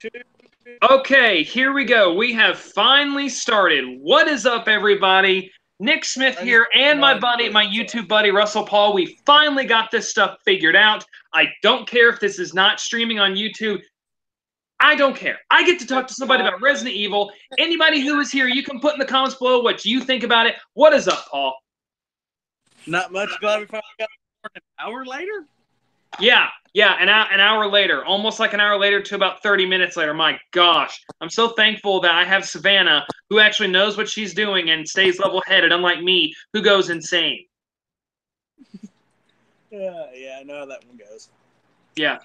two. Okay, here we go. We have finally started. What is up, everybody? Nick Smith here and my buddy, my YouTube buddy, Russell Paul. We finally got this stuff figured out. I don't care if this is not streaming on YouTube. I don't care. I get to talk to somebody about Resident Evil. Anybody who is here, you can put in the comments below what you think about it. What is up, Paul? Not much. Glad we finally got an hour later. Yeah, an hour later, almost like an hour later to about 30 minutes later. My gosh, I'm so thankful that I have Savannah, who actually knows what she's doing and stays level-headed, unlike me, who goes insane. Yeah, I know how that one goes. Yeah.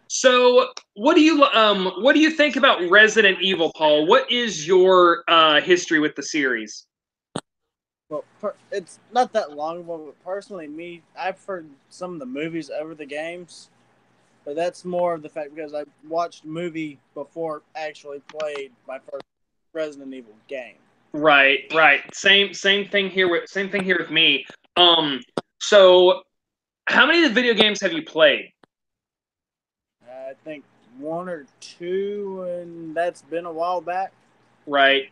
So, what do you think about Resident Evil, Paul? What is your history with the series? Well, it's not that long ago, but personally, I prefer some of the movies over the games. But that's more of the fact because I watched the movie before actually played my first Resident Evil game. Right. Same thing here with me. So how many of the video games have you played? I think one or two, and that's been a while back. Right.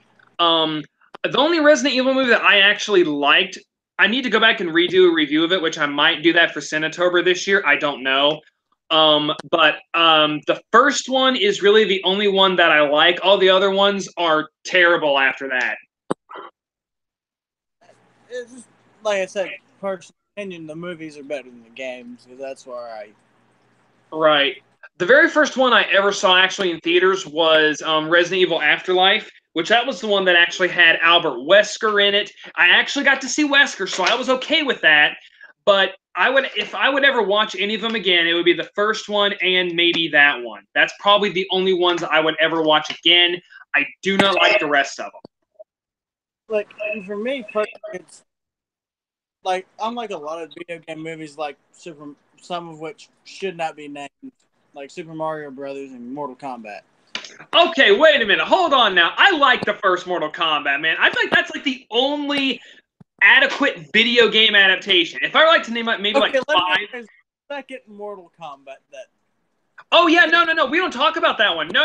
The only Resident Evil movie that I actually liked, I need to go back and redo a review of it, which I might do that for Cinetober this year. I don't know. But the first one is really the only one that I like. All the other ones are terrible after that. It's just, like I said, personal opinion, the movies are better than the games, because that's where I... Right. The very first one I ever saw actually in theaters was Resident Evil Afterlife, which that was the one that actually had Albert Wesker in it. I actually got to see Wesker, so I was okay with that. But if I would ever watch any of them again, it would be the first one and maybe that one. That's probably the only ones I would ever watch again. I do not like the rest of them. Like, for me, it's like, unlike a lot of video game movies, like some of which should not be named, like Super Mario Brothers and Mortal Kombat. Okay, wait a minute. Hold on now. I like the first Mortal Kombat, man. I think that's like the only adequate video game adaptation. If I were like to name maybe like five. Second Mortal Kombat then. Oh yeah, no. We don't talk about that one. No.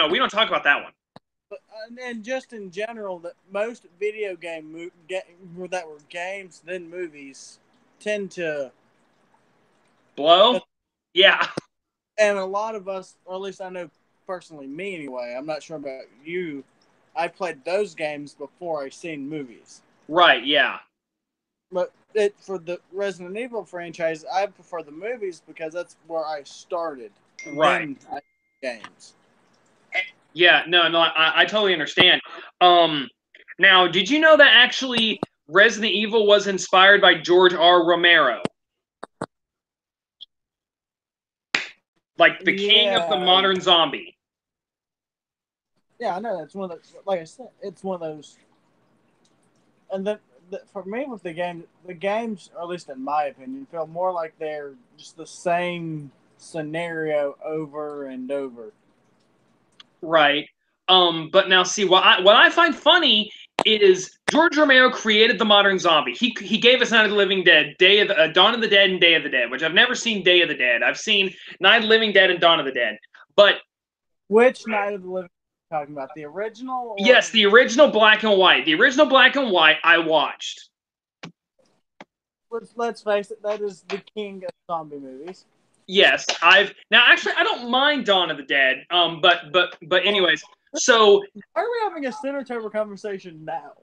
We don't talk about that one. But, and just in general, that most video game that were games then movies tend to blow. Yeah. And a lot of us, or at least I know personally me anyway, I'm not sure about you, I played those games before I seen movies. Right, yeah. But for the Resident Evil franchise, I prefer the movies because that's where I started. Right. Games. Yeah, no, I totally understand. Now, did you know that actually Resident Evil was inspired by George R. Romero? Like the king of the modern zombie. Yeah, I know. That's one of those, like I said, it's one of those. And then for me with the games, or at least in my opinion, feel more like they're just the same scenario over and over. Right. But now see what I find funny is George Romero created the modern zombie. He gave us Night of the Living Dead, Dawn of the Dead, and Day of the Dead, which I've never seen Day of the Dead. I've seen Night of the Living Dead and Dawn of the Dead. But which Night of the Living Dead are you talking about? The original? Yes, the original black and white. The original black and white I watched. Let's face it, that is the king of zombie movies. Yes, now actually I don't mind Dawn of the Dead. But anyways, so are we having a Cinetober conversation now?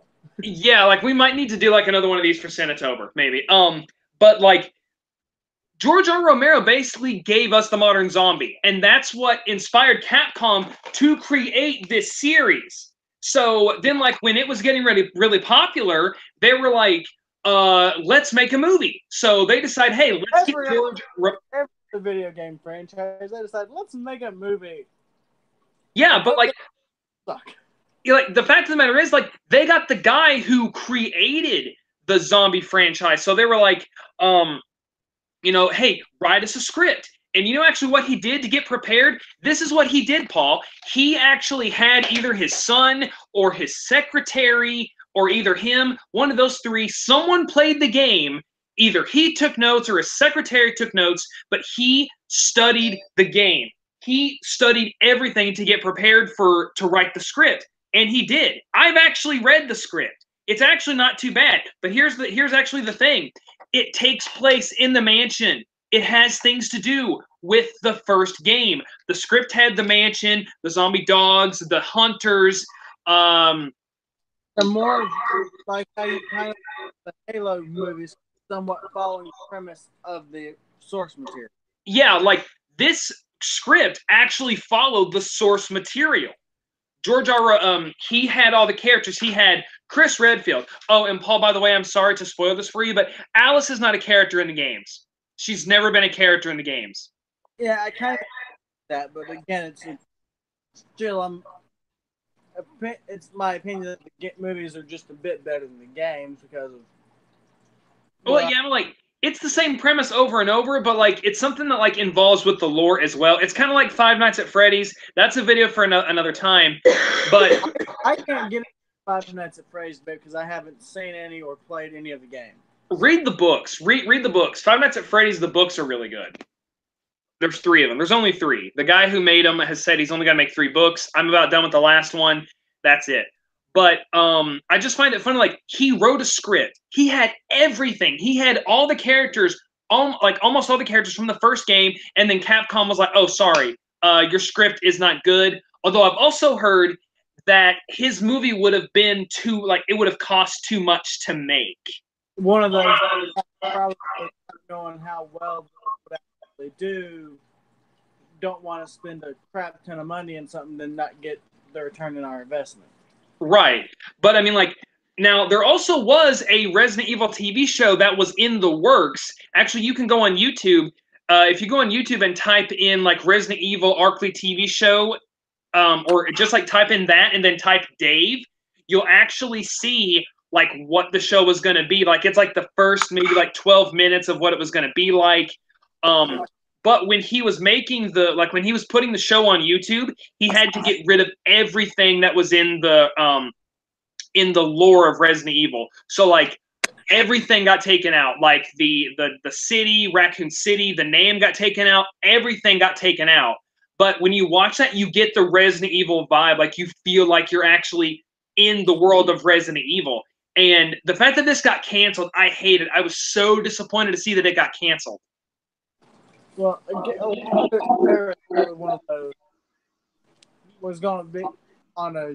Yeah, like we might need to do like another one of these for Cinetober, maybe. But like George R. Romero basically gave us the modern zombie, and that's what inspired Capcom to create this series. So then, like when it was getting really popular, they were like, let's make a movie. So they decide, hey, let's get George. Every video game franchise, they decide, let's make a movie. Yeah, but like, like the fact of the matter is, like they got the guy who created the zombie franchise, so they were like, you know, hey, write us a script. And you know actually what he did to get prepared? This is what he did, Paul. He actually had either his son or his secretary or either him, one of those three, someone played the game. Either he took notes or his secretary took notes, but he studied the game. he studied everything to get prepared to write the script, and he did. I've actually read the script. It's actually not too bad. But here's actually the thing. It takes place in the mansion. It has things to do with the first game. The script had the mansion, the zombie dogs, the hunters. The more like how you kind of the Halo movies somewhat following the premise of the source material. Yeah, like this script actually followed the source material. George R. He had all the characters. He had Chris Redfield. Oh, and Paul, by the way, I'm sorry to spoil this for you, but Alice is not a character in the games. She's never been a character in the games. Yeah, I kind of that, but again, still it's my opinion that the movies are just a bit better than the games because of. Well, yeah, like it's the same premise over and over, but like it's something that like involves with the lore as well. It's kind of like Five Nights at Freddy's. That's a video for another time. But I can't get into Five Nights at Freddy's because I haven't seen any or played any of the games. Read the books. Read the books. Five Nights at Freddy's. The books are really good. There's 3 of them. There's only 3. The guy who made them has said he's only got to make 3 books. I'm about done with the last one. That's it. But I just find it funny. Like he wrote a script. He had everything. He had all the characters, almost all the characters from the first game. And then Capcom was like, "Oh, sorry, your script is not good." Although I've also heard that his movie would have been it would have cost too much to make. One of those probably knowing how well they don't want to spend a crap ton of money in something and not get the return on our investment. Right. But I mean, like, now there also was a Resident Evil TV show that was in the works. Actually, you can go on YouTube. If you go on YouTube and type in like Resident Evil Arkley TV show, or just like type in that and then type Dave, you'll actually see like what the show was going to be. Like it's like the first maybe like 12 minutes of what it was going to be like. But when he was making when he was putting the show on YouTube, he had to get rid of everything that was in the lore of Resident Evil. So like everything got taken out. Like the city, Raccoon City, the name got taken out. Everything got taken out. But when you watch that, you get the Resident Evil vibe. Like you feel like you're actually in the world of Resident Evil. And the fact that this got canceled, I hate it. I was so disappointed to see that it got canceled. Well, again, one of those was going to be on a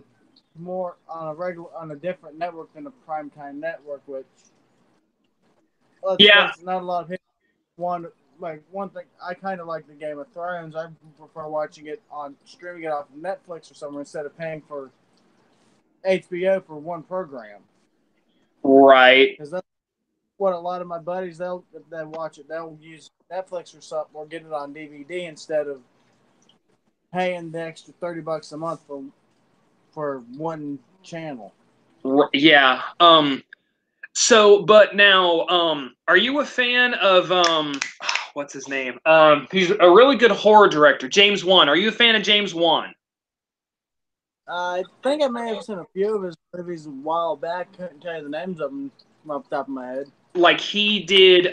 different network than a primetime network, which not a lot of people want. Like one thing, I kind of like the Game of Thrones. I prefer watching it streaming it off of Netflix or somewhere instead of paying for HBO for one program. Right. Because that's what a lot of my buddies if they watch it, they'll use Netflix or something or get it on DVD instead of paying the extra $30 a month for one channel. Yeah. So, but now, are you a fan of what's his name? He's a really good horror director, James Wan. Are you a fan of James Wan? I think I may have seen a few of his movies a while back. Couldn't tell you the names of them off the top of my head. Like he did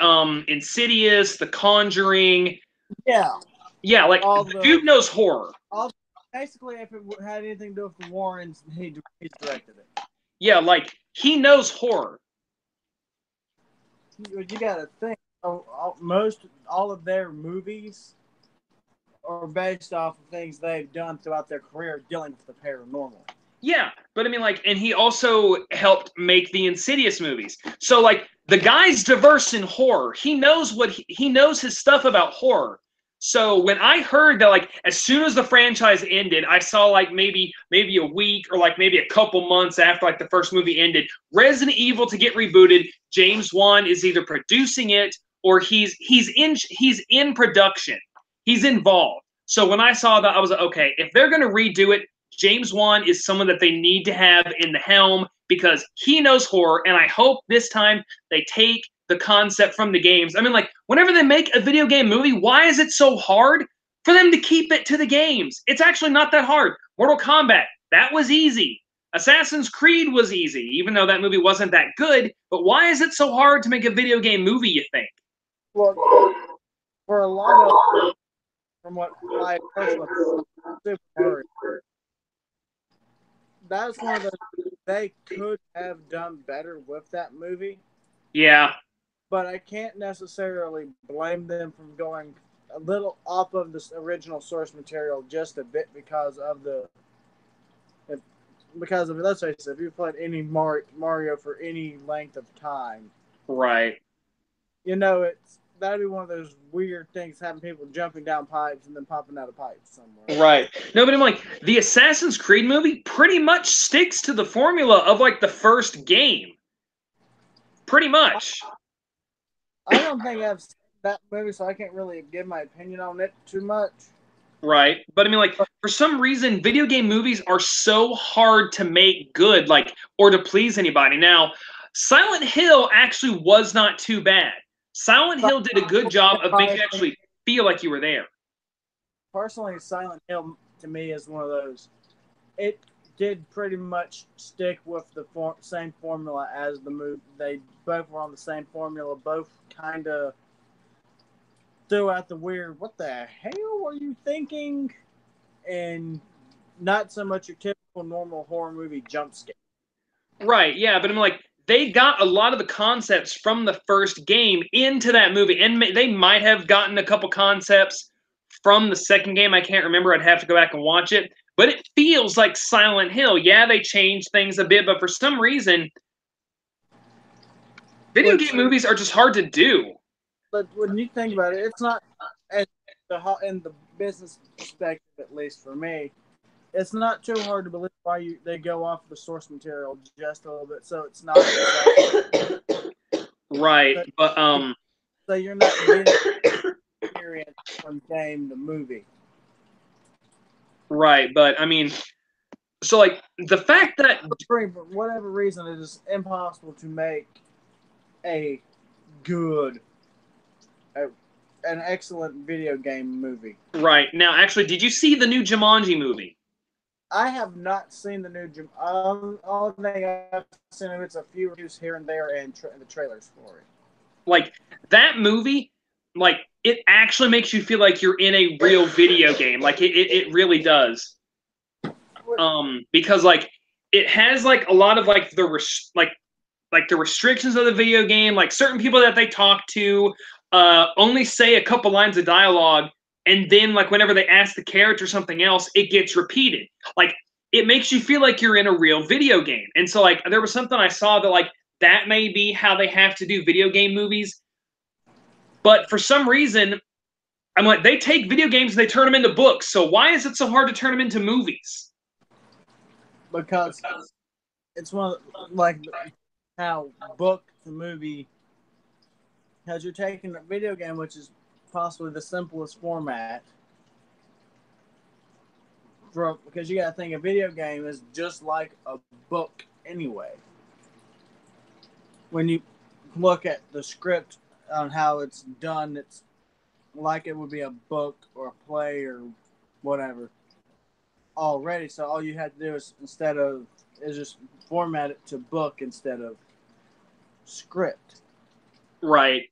Insidious, The Conjuring. Yeah. Yeah, like the dude knows horror. Basically, if it had anything to do with the Warrens, he directed it. Yeah, like he knows horror. You got to think, all of their movies are based off of things they've done throughout their career dealing with the paranormal. Yeah, but I mean, like, and he also helped make the Insidious movies. So, like, the guy's diverse in horror. He knows he knows his stuff about horror. So when I heard that, like, as soon as the franchise ended, I saw like maybe a week or like maybe a couple months after like the first movie ended, Resident Evil to get rebooted. James Wan is either producing it or he's in production. He's involved. So when I saw that, I was like, okay, if they're going to redo it, James Wan is someone that they need to have in the helm because he knows horror, and I hope this time they take the concept from the games. I mean, like, whenever they make a video game movie, why is it so hard for them to keep it to the games? It's actually not that hard. Mortal Kombat, that was easy. Assassin's Creed was easy, even though that movie wasn't that good. But why is it so hard to make a video game movie, you think? Well, for a lot of from what I personally Super Mario, that's one of the they could have done better with that movie. Yeah. But I can't necessarily blame them from going a little off of this original source material just a bit because of let's face it, if you played any Mario for any length of time, Right. you know that'd be one of those weird things having people jumping down pipes and then popping out of pipes somewhere. Right. No, but I'm like, the Assassin's Creed movie pretty much sticks to the formula of like the first game. Pretty much. I don't think I've seen that movie, so I can't really give my opinion on it too much. Right. But I mean, like, for some reason, video game movies are so hard to make good, like, or to please anybody. Now, Silent Hill actually was not too bad. Silent Hill did a good job of making you actually feel like you were there. Personally, Silent Hill to me is one of those. It did pretty much stick with the same formula as the movie. They both were on the same formula. Both kind of threw out the weird, what the hell were you thinking? And not so much your typical normal horror movie jump scare. Right, yeah, but I'm like, they got a lot of the concepts from the first game into that movie, and they might have gotten a couple concepts from the second game. I can't remember. I'd have to go back and watch it. But it feels like Silent Hill. Yeah, they changed things a bit, but for some reason, video game movies are just hard to do. But when you think about it, it's not in the business perspective, at least for me, it's not too hard to believe why they go off the source material just a little bit, so it's not exactly right. But so you're not getting experience from game to movie. Right, but I mean, so like the fact that for whatever reason it is impossible to make a good an excellent video game movie. Right. Now, actually, did you see the new Jumanji movie? I have not seen the new Jumanji. All thing I've seen of it's a few reviews here and there and the trailers for it. Like, that movie, like, it actually makes you feel like you're in a real video game. Like, it really does. Because, like, it has, like, a lot of, like, the restrictions of the video game. Like, certain people that they talk to only say a couple lines of dialogue, and then like whenever they ask the character something else, it gets repeated. Like, it makes you feel like you're in a real video game. And so like there was something I saw that like that may be how they have to do video game movies. But for some reason, I'm like, they take video games and they turn them into books. So why is it so hard to turn them into movies? Because it's one of like how book to movie. Because you're taking a video game, which is possibly the simplest format, because you got to think a video game is just like a book anyway. When you look at the script on how it's done, it's like it would be a book or a play or whatever already. So all you have to do is just format it to book instead of script. Right.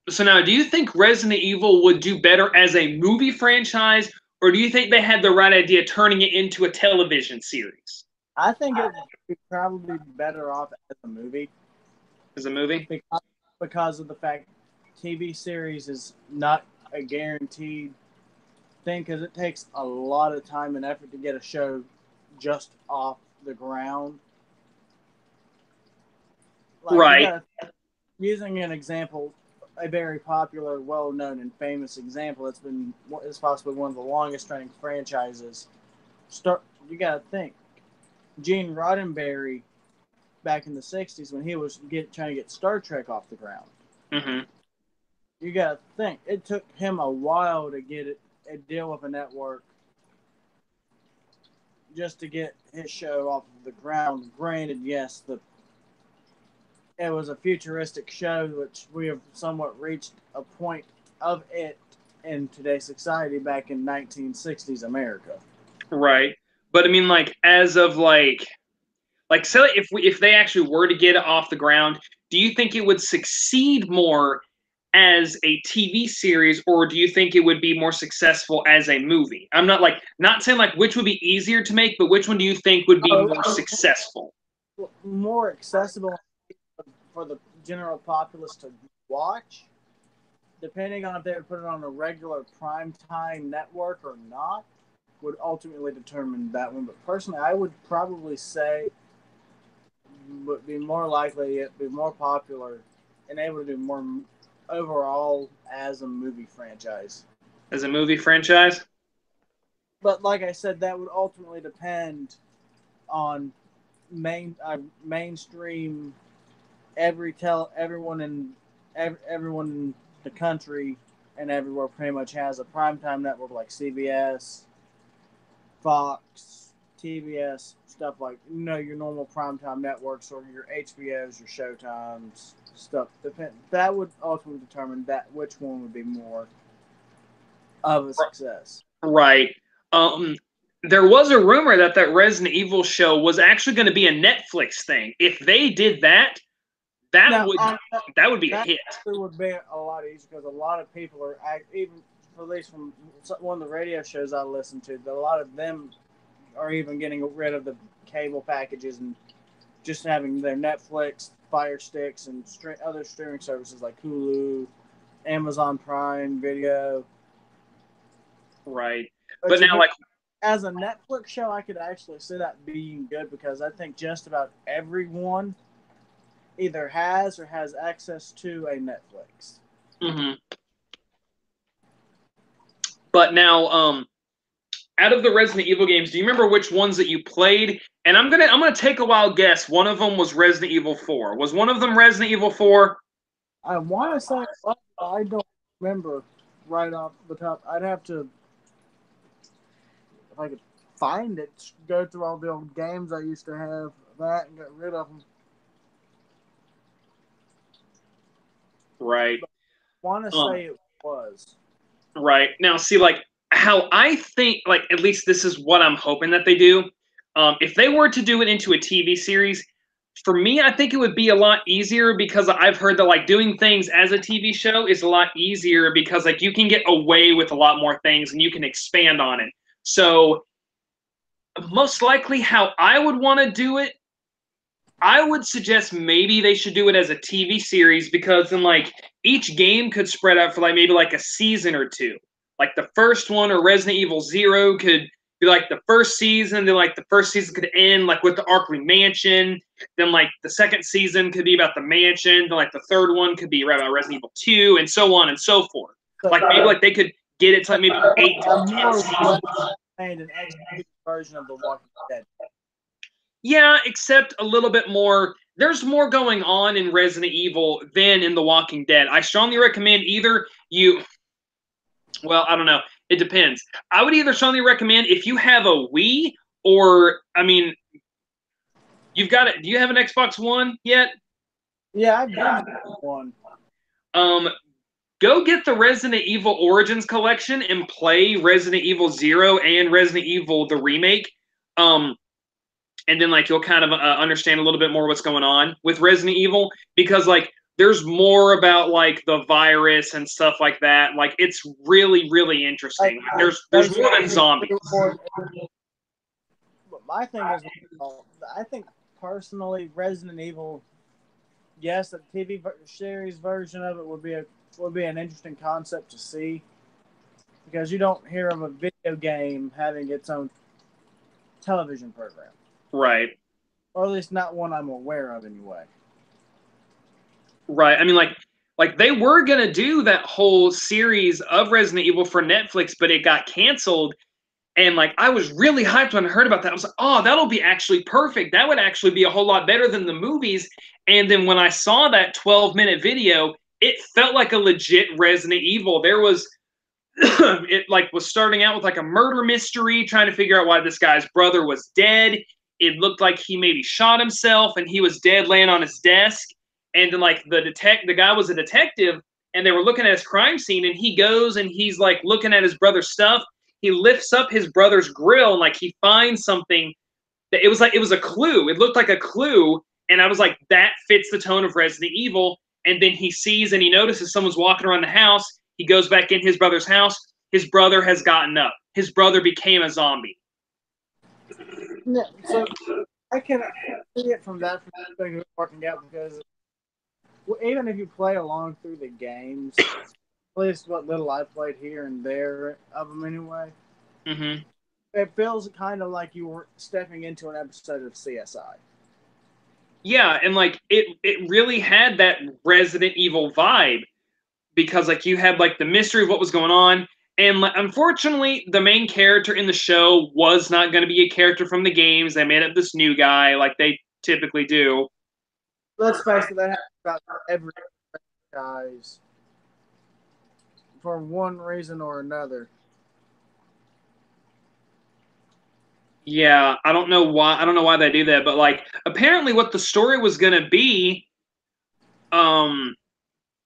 So now, do you think Resident Evil would do better as a movie franchise, or do you think they had the right idea turning it into a television series? I think it would be probably better off as a movie. As a movie? Because of the fact TV series is not a guaranteed thing, because it takes a lot of time and effort to get a show just off the ground. Like, right. Using an example, a very popular, well-known, and famous example it's possibly one of the longest-running franchises. You got to think, Gene Roddenberry, back in the '60s when he was trying to get Star Trek off the ground. Mm-hmm. You got to think it took him a while to get a deal with a network just to get his show off the ground. Granted, yes, it was a futuristic show, which we have somewhat reached a point of it in today's society back in 1960s America. Right. But I mean, like, as of like say if they actually were to get it off the ground, do you think it would succeed more as a TV series, or do you think it would be more successful as a movie? I'm not saying like which would be easier to make, but which one do you think would be more successful? More accessible for the general populace to watch, depending on if they would put it on a regular primetime network or not, would ultimately determine that one. But personally, I would probably say would be more likely it'd be more popular and able to do more overall as a movie franchise. As a movie franchise? But like I said, that would ultimately depend on mainstream everyone in the country and everywhere pretty much has a primetime network like CBS, Fox, TBS, stuff like your normal primetime networks or your HBOs, your Showtimes, stuff. That would ultimately determine which one would be more of a success. Right. There was a rumor that Resident Evil show was actually going to be a Netflix thing. If they did that, that would be a hit. It would be a lot easier because a lot of people are, even at least from one of the radio shows I listen to, that a lot of them are even getting rid of the cable packages and just having their Netflix, Fire Sticks, and other streaming services like Hulu, Amazon Prime Video. Right. But now, as a Netflix show, I could actually see that being good because I think just about everyone either has or has access to a Netflix. Mm-hmm. But now, out of the Resident Evil games, do you remember which ones that you played? And I'm gonna take a wild guess. One of them was Resident Evil 4. Was one of them Resident Evil 4? I want to say I don't remember right off the top. I'd have to, if I could find it, go through all the old games I used to have that and get rid of them. Right. I want to say it was. Right. Now, see, like, how I think, like, at least this is what I'm hoping that they do. If they were to do it into a TV series, for me, I think it would be a lot easier because I've heard that, like, doing things as a TV show is a lot easier because, like, you can get away with a lot more things and you can expand on it. So, most likely how I would want to do it, I would suggest maybe they should do it as a TV series because then, like, each game could spread out for, like, maybe, like, a season or two. Like, the first one or Resident Evil 0 could be, like, the first season. Then, like, the first season could end, like, with the Arklay Mansion. Then, like, the second season could be about the mansion. Then, like, the third one could be about Resident Evil 2 and so on and so forth. Like, maybe, like, they could get it to, like, maybe 8 to 10 seasons. And an executed version of The Walking Dead. Yeah, except a little bit more. There's more going on in Resident Evil than in The Walking Dead. I strongly recommend either you. Well, I don't know. It depends. I would either strongly recommend if you have a Wii or, I mean, you've got it. Do you have an Xbox One yet? Yeah, I've got one. Go get the Resident Evil Origins collection and play Resident Evil 0 and Resident Evil the remake. And then, like, you'll kind of understand a little bit more what's going on with Resident Evil because, like, there's more about, like, the virus and stuff like that. Like, it's really, really interesting. There's more than zombies. But my thing is, I think personally, Resident Evil, yes, the TV series version of it would be an interesting concept to see because you don't hear of a video game having its own television program. Right. Or at least not one I'm aware of anyway. Right. I mean, like they were going to do that whole series of Resident Evil for Netflix, but it got canceled. And, like, I was really hyped when I heard about that. I was like, oh, that'll be actually perfect. That would actually be a whole lot better than the movies. And then when I saw that 12-minute video, it felt like a legit Resident Evil. There was it, like, was starting out with, like, a murder mystery, trying to figure out why this guy's brother was dead. It looked like he maybe shot himself and he was dead laying on his desk. And then, like, the guy was a detective and they were looking at his crime scene and he goes and he's, like, looking at his brother's stuff. He lifts up his brother's grill and, like, he finds something that it was a clue. It looked like a clue. And I was like, that fits the tone of Resident Evil. and then he sees and he notices someone's walking around the house. He goes back in his brother's house. His brother has gotten up. His brother became a zombie. Yeah, so I can see it from that perspective working out because even if you play along through the games, at least what little I played here and there of them anyway, it feels kind of like you were stepping into an episode of CSI. Yeah, and like it really had that Resident Evil vibe because like you had like the mystery of what was going on, and like, unfortunately the main character in the show was not going to be a character from the games. They made up this new guy like they typically do. Let's face it, that happens about every franchise for one reason or another. Yeah, I don't know why. I don't know why they do that, but like apparently, what the story was gonna be,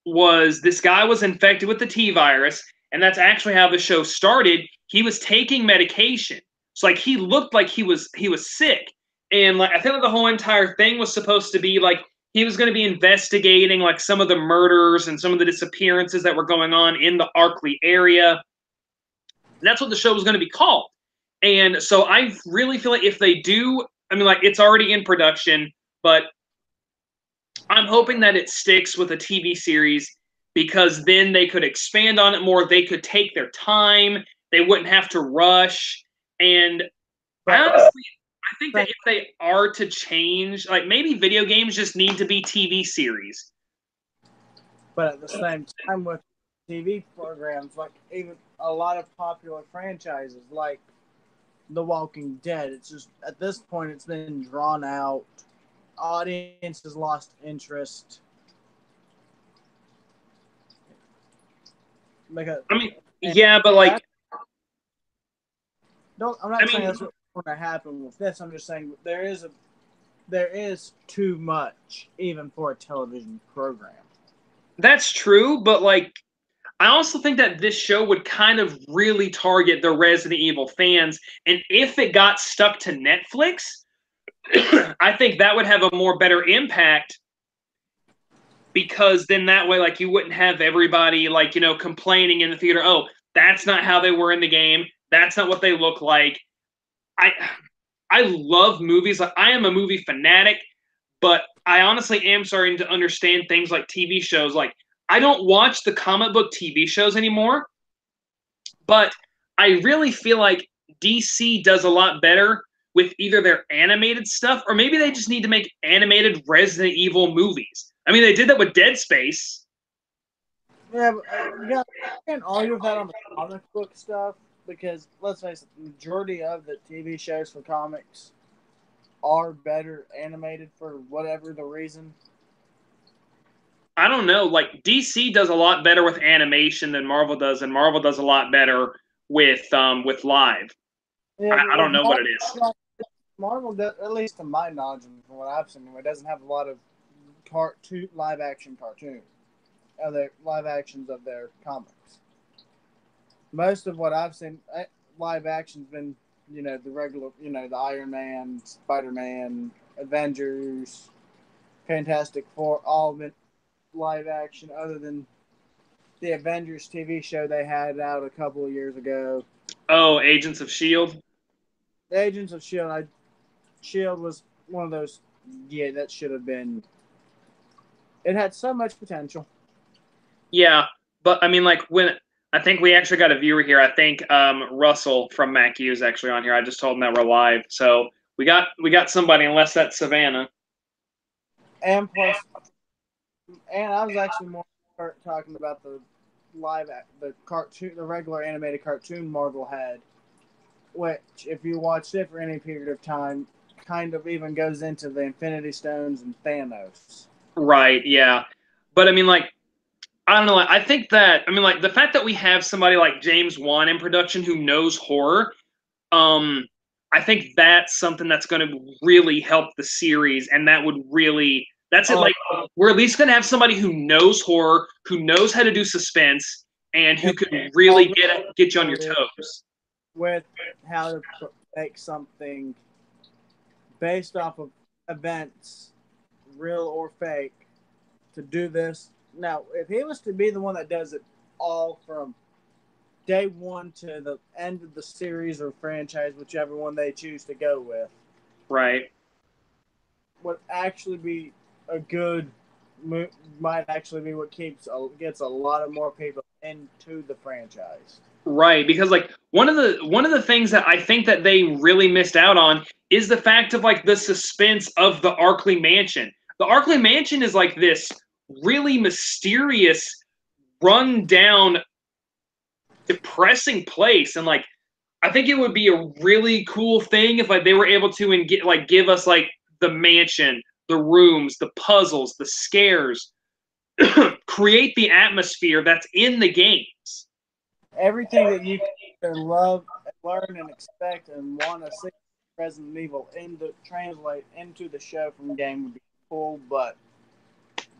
was this guy was infected with the T virus, and that's actually how the show started. He was taking medication, so like he looked like he was sick, and like I think like, the whole entire thing was supposed to be like he was going to be investigating like some of the murders and some of the disappearances that were going on in the Arkley area. And that's what the show was going to be called. And so I really feel like if they do, I mean, like it's already in production, but I'm hoping that it sticks with a TV series because then they could expand on it more. They could take their time. They wouldn't have to rush. And I honestly, I think that if they are to change, like maybe video games just need to be TV series. But at the same time, with TV programs, like even a lot of popular franchises, like The Walking Dead, it's just at this point it's been drawn out. Audience has lost interest. Because, I mean, yeah, but like, I'm not saying that's what's going to happen with this. I'm just saying there is too much even for a television program. That's true, but like I also think that this show would kind of really target the Resident Evil fans, and if it got stuck to Netflix, I think that would have a more better impact because then that way, like, you wouldn't have everybody, like, you know, complaining in the theater, oh, that's not how they were in the game. That's not what they look like. I love movies. Like, I am a movie fanatic, but I honestly am starting to understand things like TV shows. Like, I don't watch the comic book TV shows anymore, but I really feel like DC does a lot better with either their animated stuff or maybe they just need to make animated Resident Evil movies. I mean, they did that with Dead Space. Yeah, but, I can't argue with that on the comic book stuff because let's face it, the majority of the TV shows for comics are better animated for whatever the reason. I don't know. Like DC does a lot better with animation than Marvel does, and Marvel does a lot better with live. Yeah, I don't know what it is. Marvel, at least to my knowledge and from what I've seen, it doesn't have a lot of live action cartoons, other live actions of their comics. Most of what I've seen, live action's been, the regular, the Iron Man, Spider-Man, Avengers, Fantastic Four, all been live action other than the Avengers TV show they had out a couple of years ago. Oh, Agents of S.H.I.E.L.D.? The Agents of S.H.I.E.L.D. S.H.I.E.L.D. was one of those, that should have been. It had so much potential. Yeah, but I mean, like when I think we actually got a viewer here. I think Russell from MacU is actually on here. I just told him that we're live, so we got somebody. Unless that's Savannah. And plus, I was actually more talking about the cartoon, the regular animated cartoon Marvel had, which, if you watched it for any period of time, kind of even goes into the Infinity Stones and Thanos. Right. Yeah. But I mean, like, I don't know. I think that I mean, like, the fact that we have somebody like James Wan in production who knows horror, I think that's something that's going to really help the series, and that would really. That's it. Like, we're at least going to have somebody who knows horror, who knows how to do suspense, and who can really get you on your toes. With how to make something based off of events, real or fake, to do this. Now, if he was to be the one that does it all from day one to the end of the series or franchise, whichever one they choose to go with, right, would actually be a good, might actually be what gets a lot of more people into the franchise. right. Because like one of the things that I think that they really missed out on is the fact of like the suspense of the Arkley Mansion. The Arkley Mansion is like this really mysterious, run down, depressing place, and like I think it would be a really cool thing if like they were able to and get like give us like the mansion, the rooms, the puzzles, the scares, create the atmosphere that's in the games. Everything that you can love, learn, and expect, and want to see Resident Evil translate into the show from the game would be cool. But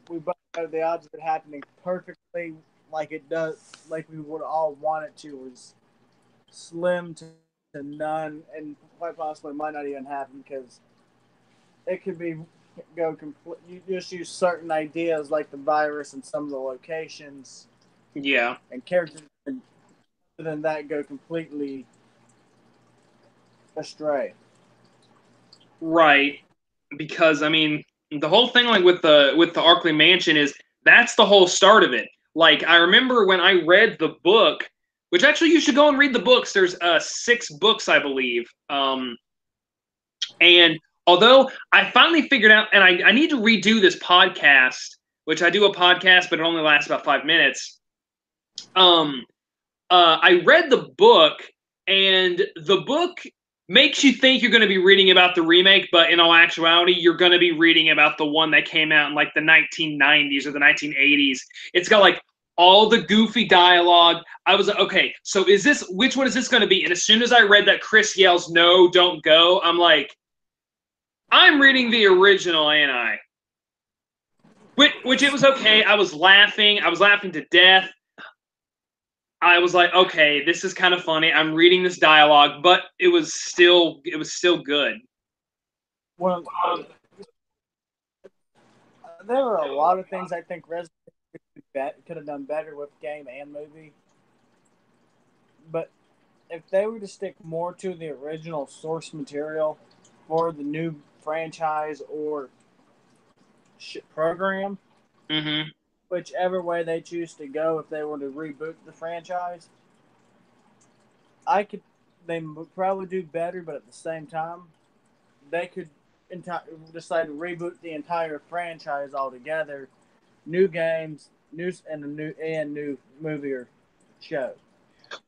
we both know the odds of it happening perfectly like it does, like we would all want it to, was slim to none, and quite possibly might not even happen because it could be go complete. You just use certain ideas like the virus and some of the locations, yeah, and characters, and then that go completely astray. right. Because I mean, the whole thing like with the Arkley Mansion is that's the whole start of it. Like I remember when I read the book, which actually you should go and read the books. There's 6 books, I believe. And although I finally figured out, and I need to redo this podcast, which I do a podcast, but it only lasts about 5 minutes. I read the book, and the book makes you think you're going to be reading about the remake, but in all actuality, you're going to be reading about the one that came out in like the 1990s or the 1980s. It's got like all the goofy dialogue. I was like, okay, so which one is this going to be? And as soon as I read that Chris yells, "No, don't go," I'm like, I'm reading the original, ain't I? Which it was okay. I was laughing to death. I was like, okay, this is kind of funny. I'm reading this dialogue, but it was still good. Well, there are a lot of things I think Resident Evil could have done better with game and movie. But if they were to stick more to the original source material for the new franchise or program, whichever way they choose to go, if they were to reboot the franchise, they would probably do better. But at the same time, they could decide to reboot the entire franchise altogether, new games, new movie or show.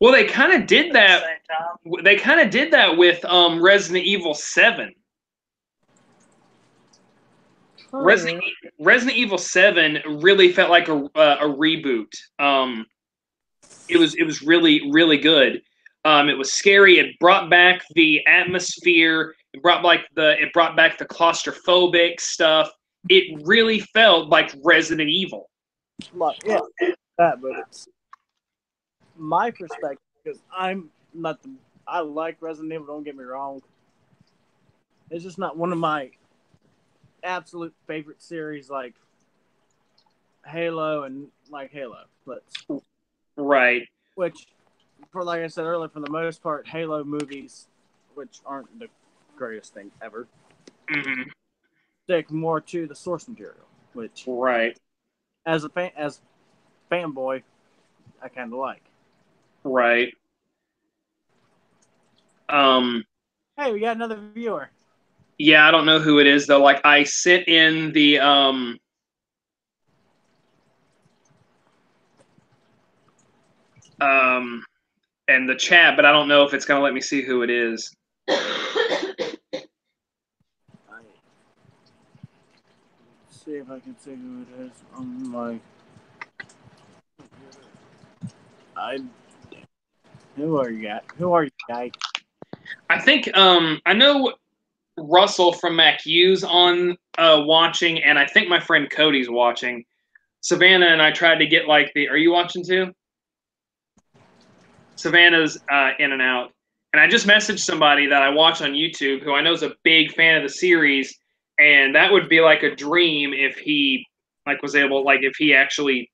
Well, they kind of did that. They kind of did that with Resident Evil 7. Resident Evil 7 really felt like a reboot. It was really, really good. It was scary. It brought back the atmosphere. It brought back the claustrophobic stuff. It really felt like Resident Evil. Yeah, that, but it's my perspective because I'm not I like Resident Evil. Don't get me wrong. It's just not one of my absolute favorite series like Halo and like Halo. Right. Which, for like I said earlier, for the most part, Halo movies, which aren't the greatest thing ever, stick more to the source material. Which, right, as fanboy, I kind of like. Right. Hey, we got another viewer. Yeah, I don't know who it is though. Like I sit in the and the chat, but I don't know if it's gonna let me see who it is. See if I can see who it is on my. Who are you guys? I think I know Russell from MacU's on watching, and I think my friend Cody's watching. Savannah and I tried to get like the. Are you watching too? Savannah's in and out, and I just messaged somebody that I watch on YouTube who I know is a big fan of the series, and that would be like a dream if he like was able, like if he actually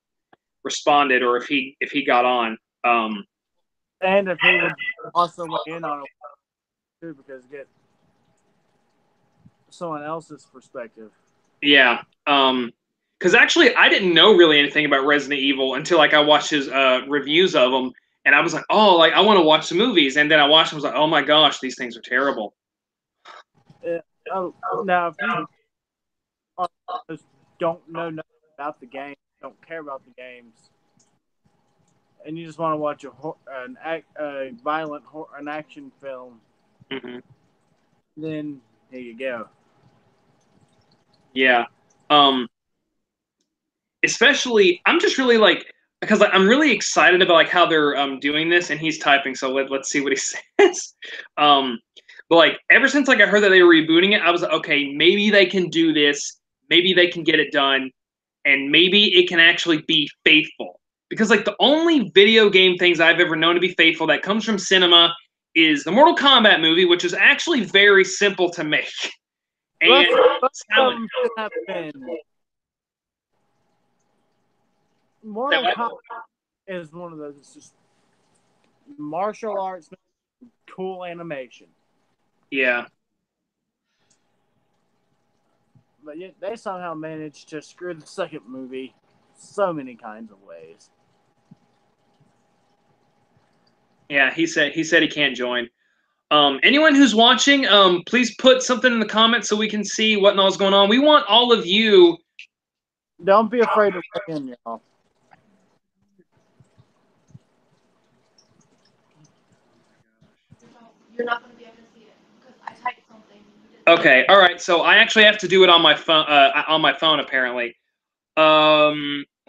responded or if he got on. And if he would also weigh in on it too, because get someone else's perspective. Yeah. Because actually, I didn't know really anything about Resident Evil until like I watched his reviews of them, and I was like, oh, like I want to watch the movies, and then I watched them, I was like, oh my gosh, these things are terrible. Now, if you don't know nothing about the game, don't care about the games, and you just want to watch a violent an action film, then here you go. Yeah. Especially, I'm just really like because like, I'm really excited about like how they're doing this, and he's typing, so let's see what he says. But like ever since like I heard that they were rebooting it, I was like, okay, maybe they can do this, maybe they can get it done, and maybe it can actually be faithful. Because like the only video game things I've ever known to be faithful that comes from cinema is the Mortal Kombat movie, which is actually very simple to make. And have been. Mortal Kombat is one of those. It's just martial arts, cool animation. Yeah. But yet they somehow managed to screw the second movie so many kinds of ways. Yeah, he said he can't join. Anyone who's watching, please put something in the comments so we can see what and all's going on. We want all of you. Don't be afraid to weigh in, y'all. You're not going to be able to see it because I typed something. Okay, all right. So I actually have to do it on my phone. Apparently.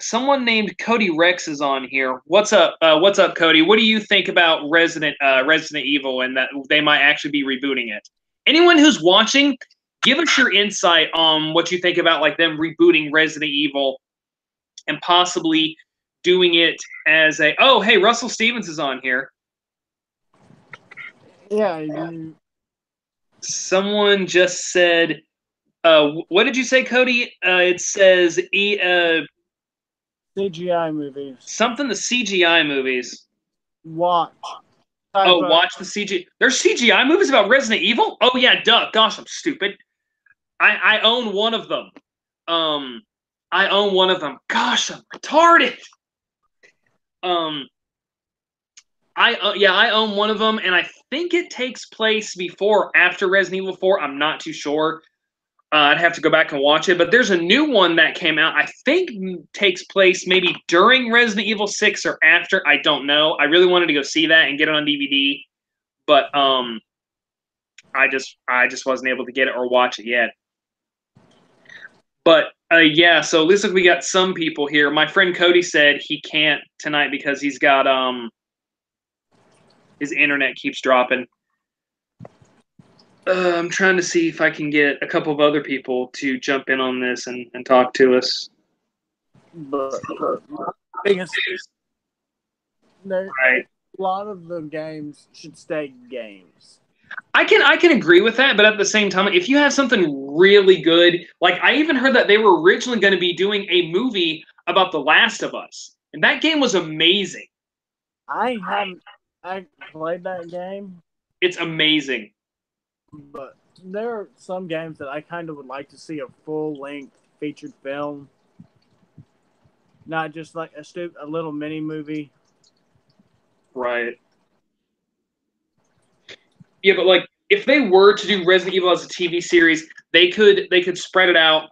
Someone named Cody Rex is on here. What's up? What's up, Cody? What do you think about Resident Evil and that they might actually be rebooting it? Anyone who's watching, give us your insight on what you think about like them rebooting Resident Evil and possibly doing it as a. Oh, hey, Russell Stevens is on here. Yeah. Someone just said. What did you say, Cody? It says CGI movies. Something the CGI movies. Watch. Watch the CGI. There's CGI movies about Resident Evil? Oh yeah, duh. Gosh, I'm stupid. I own one of them. I own one of them. Gosh, I'm retarded. I own one of them, and I think it takes place before or after Resident Evil 4. I'm not too sure. I'd have to go back and watch it, but there's a new one that came out. I think takes place maybe during Resident Evil 6 or after. I don't know. I really wanted to go see that and get it on DVD, but I just wasn't able to get it or watch it yet. But yeah, so it looks like we got some people here. My friend Cody said he can't tonight because he's got his internet keeps dropping. I'm trying to see if I can get a couple of other people to jump in on this and talk to us. But right. A lot of the games should stay games. I can agree with that, but at the same time, if you have something really good, like I even heard that they were originally going to be doing a movie about The Last of Us, and that game was amazing. I played that game. It's amazing. But there are some games that I kind of would like to see a full-length featured film, not just like a little mini movie. Right. Yeah, but like if they were to do Resident Evil as a TV series, they could spread it out,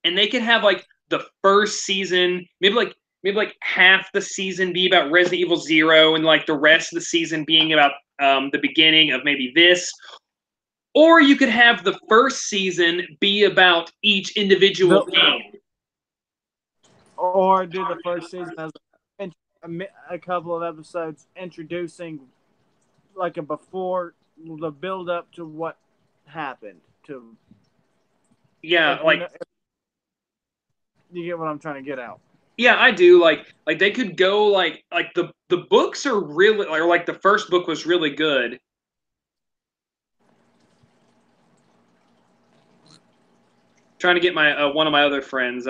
and they could have like the first season, maybe like half the season be about Resident Evil 0, and like the rest of the season being about the beginning of maybe this. Or you could have the first season be about each individual game. Or do the first season as a couple of episodes introducing like a before the build up to what happened to. Yeah, like you get what I'm trying to get out. Yeah, I do. Like they could go like the books are really like the first book was really good. Trying to get my one of my other friends.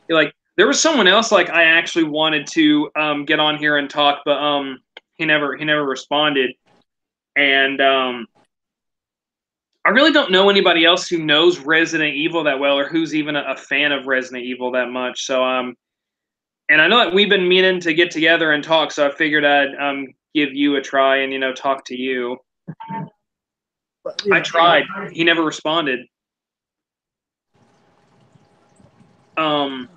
Like there was someone else like I actually wanted to get on here and talk, but he never responded. And I really don't know anybody else who knows Resident Evil that well or who's even a fan of Resident Evil that much. So and I know that we've been meaning to get together and talk, so I figured I'd give you a try and talk to you. But, yeah, I tried. He never responded. But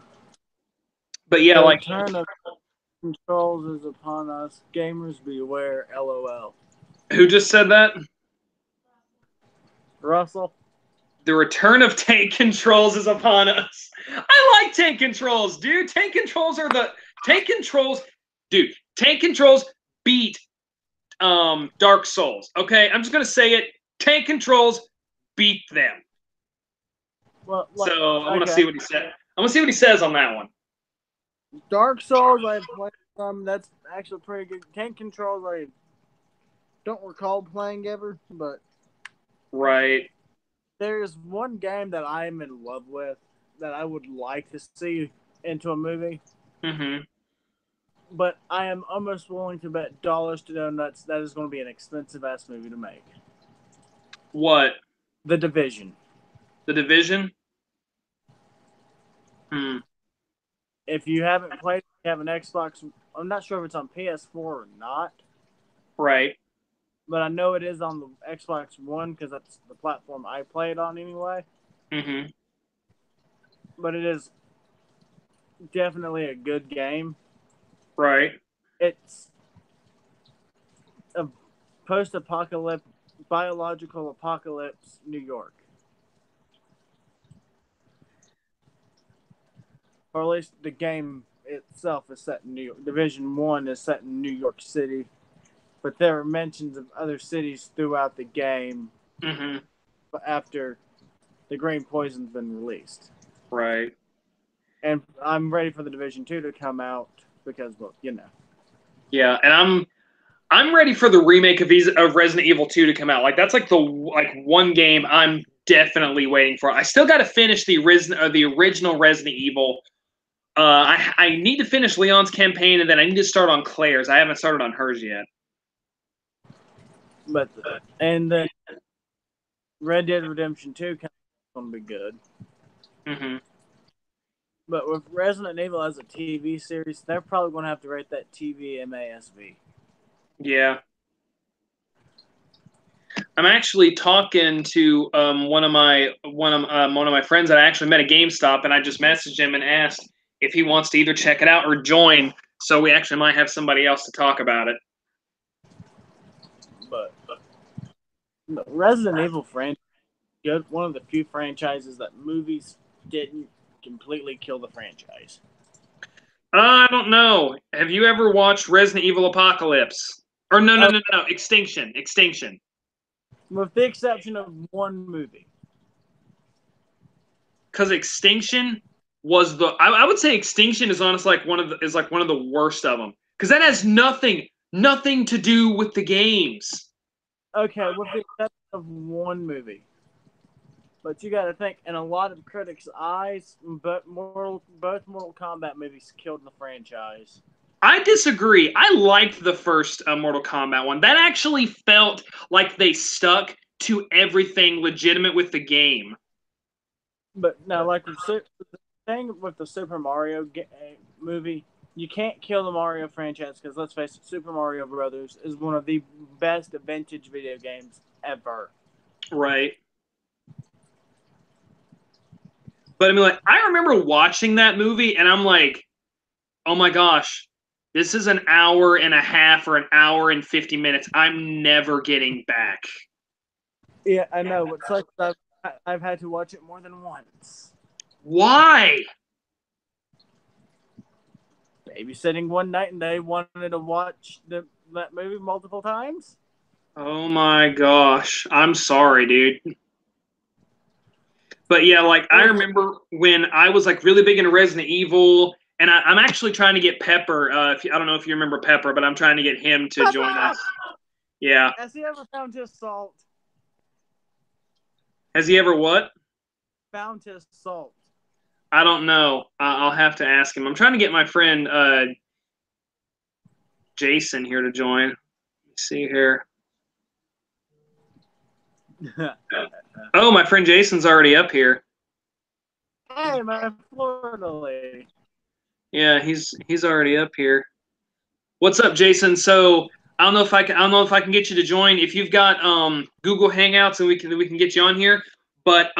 yeah, the like return of controls is upon us. Gamers beware. LOL. who just said that? Russell. The return of tank controls is upon us. I like tank controls, dude. Tank controls beat Dark Souls. Okay, I'm just gonna say it. Tank controls beat them. Well, So I want to see what he said. I want to see what he says on that one. Dark Souls, I've played some. That's actually pretty good. Tank controls, I don't recall playing ever, but right. There's one game that I'm in love with that I would like to see into a movie. Mm-hmm. But I am almost willing to bet dollars to donuts that is going to be an expensive ass movie to make. What? The Division. The Division? If you haven't played, you have an Xbox. I'm not sure if it's on PS4 or not. Right. But I know it is on the Xbox One because that's the platform I play it on anyway. Mm-hmm. But it is definitely a good game. Right. It's a post-apocalyptic, biological apocalypse, New York. Or at least the game itself is set in New York. Division 1 is set in New York City. But there are mentions of other cities throughout the game after the Green Poison's been released. Right. And I'm ready for the Division 2 to come out because, well, Yeah, and I'm ready for the remake of Resident Evil 2 to come out. Like that's like the one game I'm definitely waiting for. I still got to finish the original Resident Evil. I need to finish Leon's campaign, and then I need to start on Claire's. I haven't started on hers yet. But then Red Dead Redemption 2 is going to be good. Mm-hmm. But with Resident Evil as a TV series, they're probably going to have to rate that TV MASV. Yeah. I'm actually talking to one of my friends that I actually met at GameStop, and I just messaged him and asked if he wants to either check it out or join. So we actually might have somebody else to talk about it. But Resident Evil franchise, good, one of the few franchises that movies didn't completely kill the franchise. I don't know. Have you ever watched Resident Evil Apocalypse? Or no, Extinction. With the exception of one movie. Because Extinction was I would say Extinction is honestly like one of the worst of them. Because that has nothing to do with the games. Okay, with the exception of one movie. But you got to think, in a lot of critics' eyes, both Mortal Kombat movies killed the franchise. I disagree. I liked the first Mortal Kombat one. That actually felt like they stuck to everything legitimate with the game. But no, like the thing with the Super Mario movie, you can't kill the Mario franchise because, let's face it, Super Mario Brothers is one of the best vintage video games ever. Right. But I mean, like, I remember watching that movie, and I'm like, oh my gosh, this is an hour and a half or an hour and 50 minutes. I'm never getting back. Yeah, I know. It's like I've had to watch it more than once. Why? Babysitting one night, and they wanted to watch that movie multiple times. Oh my gosh. I'm sorry, dude. But yeah, like I remember when I was like really big into Resident Evil, and I'm actually trying to get Pepper. I don't know if you remember Pepper, but I'm trying to get him to join us. Yeah. Has he ever found his salt? Has he ever what? Found his salt. I don't know. I'll have to ask him. I'm trying to get my friend Jason here to join. Let's see here. Oh, my friend Jason's already up here. Hey, my Florida lady. Yeah, he's already up here. What's up, Jason? So I don't know if I can get you to join. If you've got Google Hangouts, and we can get you on here. But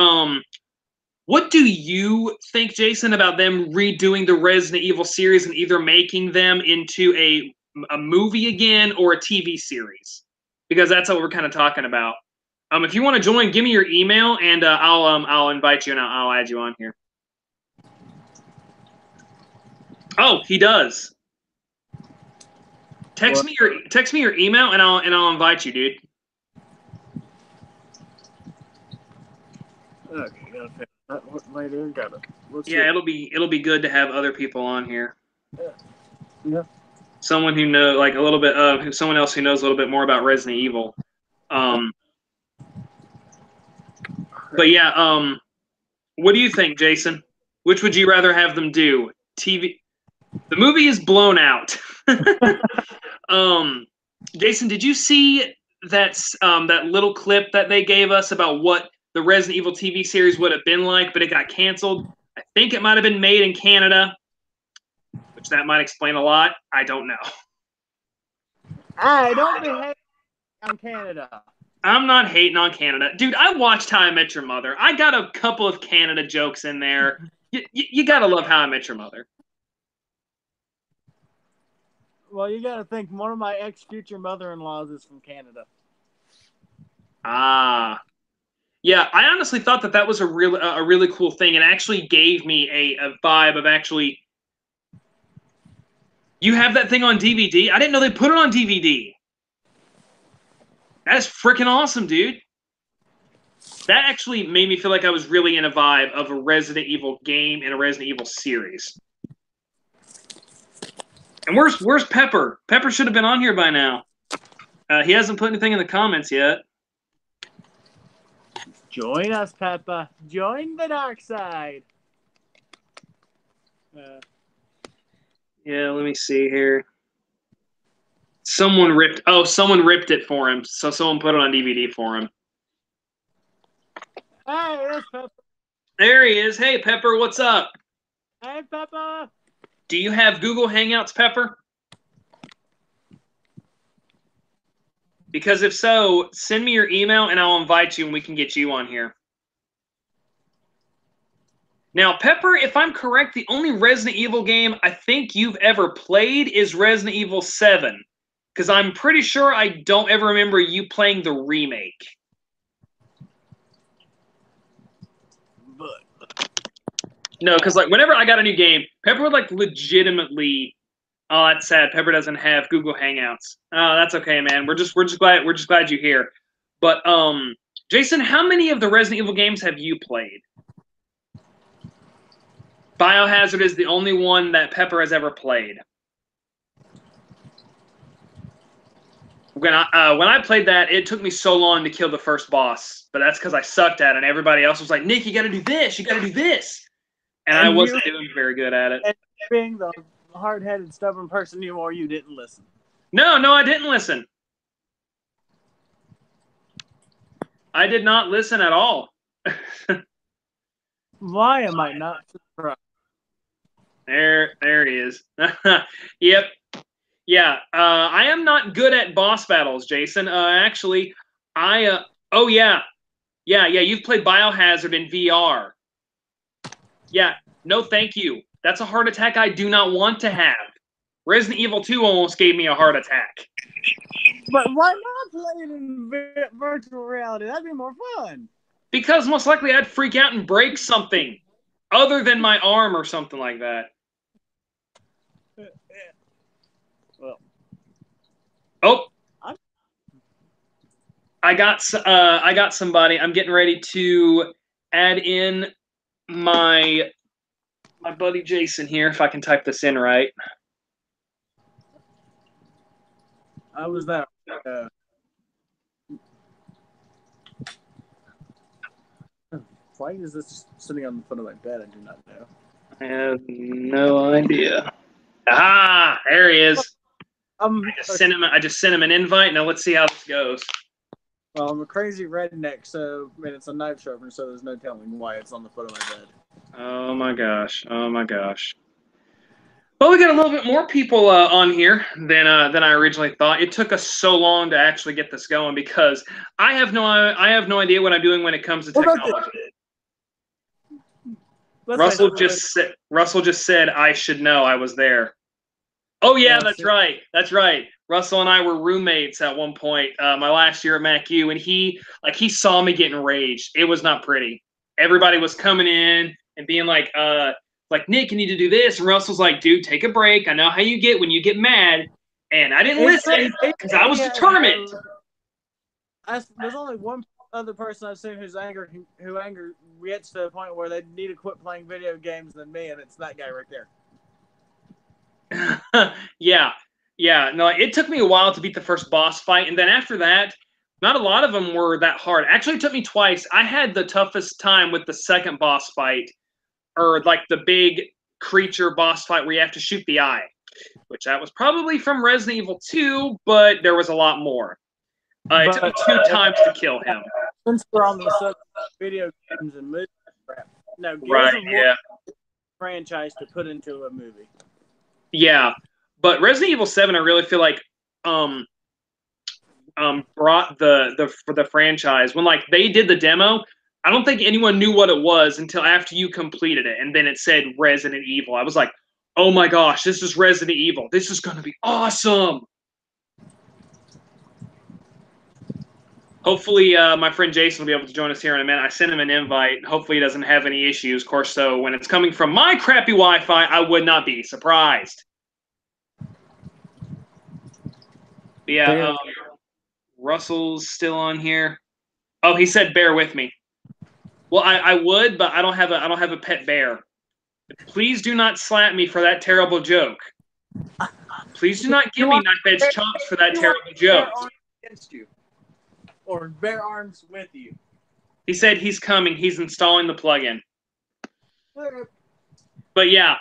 what do you think, Jason, about them redoing the Resident Evil series and either making them into a movie again or a TV series? Because that's what we're kind of talking about. If you want to join, give me your email and I'll invite you and I'll add you on here. Oh, he does. Text me your email and I'll invite you, dude. Okay, later. Yeah, it'll be good to have other people on here. Yeah. Someone who knows like a little bit someone else who knows a little bit more about Resident Evil. But yeah, what do you think, Jason? Which would you rather have them do? TV. The movie is blown out. Jason, did you see that little clip that they gave us about what the Resident Evil TV series would have been like, but it got canceled? I think it might have been made in Canada, which that might explain a lot. I don't know. I don't behave on Canada. I'm not hating on Canada. Dude, I watched How I Met Your Mother. I got a couple of Canada jokes in there. You got to love How I Met Your Mother. Well, you got to think one of my ex-future mother-in-laws is from Canada. Ah. Yeah, I honestly thought that was a really cool thing. It actually gave me a vibe of actually... You have that thing on DVD? I didn't know they put it on DVD. That is freaking awesome, dude. That actually made me feel like I was really in a vibe of a Resident Evil game and a Resident Evil series. And where's Pepper? Pepper should have been on here by now. He hasn't put anything in the comments yet. Join us, Peppa. Join the dark side. Yeah, let me see here. Someone ripped it for him. So someone put it on DVD for him. Hey, there's Peppa. There he is. Hey, Pepper, what's up? Hey, Peppa. Do you have Google Hangouts, Pepper? Because if so, send me your email and I'll invite you and we can get you on here. Now, Pepper, if I'm correct, the only Resident Evil game I think you've ever played is Resident Evil 7. Because I'm pretty sure I don't ever remember you playing the remake. No, because like whenever I got a new game, Pepper would like legitimately. Oh, that's sad. Pepper doesn't have Google Hangouts. Oh, that's okay, man. We're just glad you're here. But Jason, how many of the Resident Evil games have you played? Biohazard is the only one that Pepper has ever played. When I played that, it took me so long to kill the first boss, but that's because I sucked at it, and everybody else was like, Nick, you got to do this, you got to do this. And I wasn't doing very good at it. And being the hard-headed, stubborn person you are, you didn't listen. No, I didn't listen. I did not listen at all. Why am I not surprised? There he is. Yep. Yeah, I am not good at boss battles, Jason. Actually, oh yeah, you've played Biohazard in VR. Yeah, no thank you. That's a heart attack I do not want to have. Resident Evil 2 almost gave me a heart attack. But why not play it in virtual reality? That'd be more fun. Because most likely I'd freak out and break something other than my arm or something like that. Well, oh, I got somebody. I'm getting ready to add in my buddy Jason here. If I can type this in right. How was that? Why is this sitting on the foot of my bed? I do not know. I have no idea. Ah, there he is. I just sent him an invite. Now let's see how this goes. Well, I'm a crazy redneck, so I mean it's a knife sharpener, so there's no telling why it's on the foot of my bed. Oh my gosh! Oh my gosh! Well, we got a little bit more people on here than I originally thought. It took us so long to actually get this going because I have no idea what I'm doing when it comes to technology. Russell just said I should know I was there. Oh yeah, that's right. That's right. Russell and I were roommates at one point, my last year at MacU, and he saw me getting enraged. It was not pretty. Everybody was coming in and being like, Nick, you need to do this. And Russell's like, dude, take a break. I know how you get when you get mad. And I didn't listen because I was determined. There's only one other person I've seen who anger gets to the point where they need to quit playing video games than me, and it's that guy right there. Yeah. No, it took me a while to beat the first boss fight, and then after that, not a lot of them were that hard. Actually, it took me twice. I had the toughest time with the second boss fight, or like the big creature boss fight where you have to shoot the eye, which that was probably from Resident Evil 2, but there was a lot more. It took me 2 times to kill him. Since we're on the subject of video games and movies, now Gears of War franchise to put into a movie. Yeah, but Resident Evil 7, I really feel like brought the franchise when like they did the demo. I don't think anyone knew what it was until after you completed it, and then it said Resident Evil. I was like, oh my gosh, this is Resident Evil. This is going to be awesome. Hopefully, my friend Jason will be able to join us here in a minute. I sent him an invite. Hopefully, he doesn't have any issues. Of course, so when it's coming from my crappy Wi-Fi, I would not be surprised. But yeah, Russell's still on here. Oh, he said, "Bear with me." Well, I would, but I don't have a pet bear. Please do not slap me for that terrible joke. Please do not give me knife edge chops for that terrible joke. Against you. Or bear arms with you. He said he's coming. He's installing the plugin. But yeah,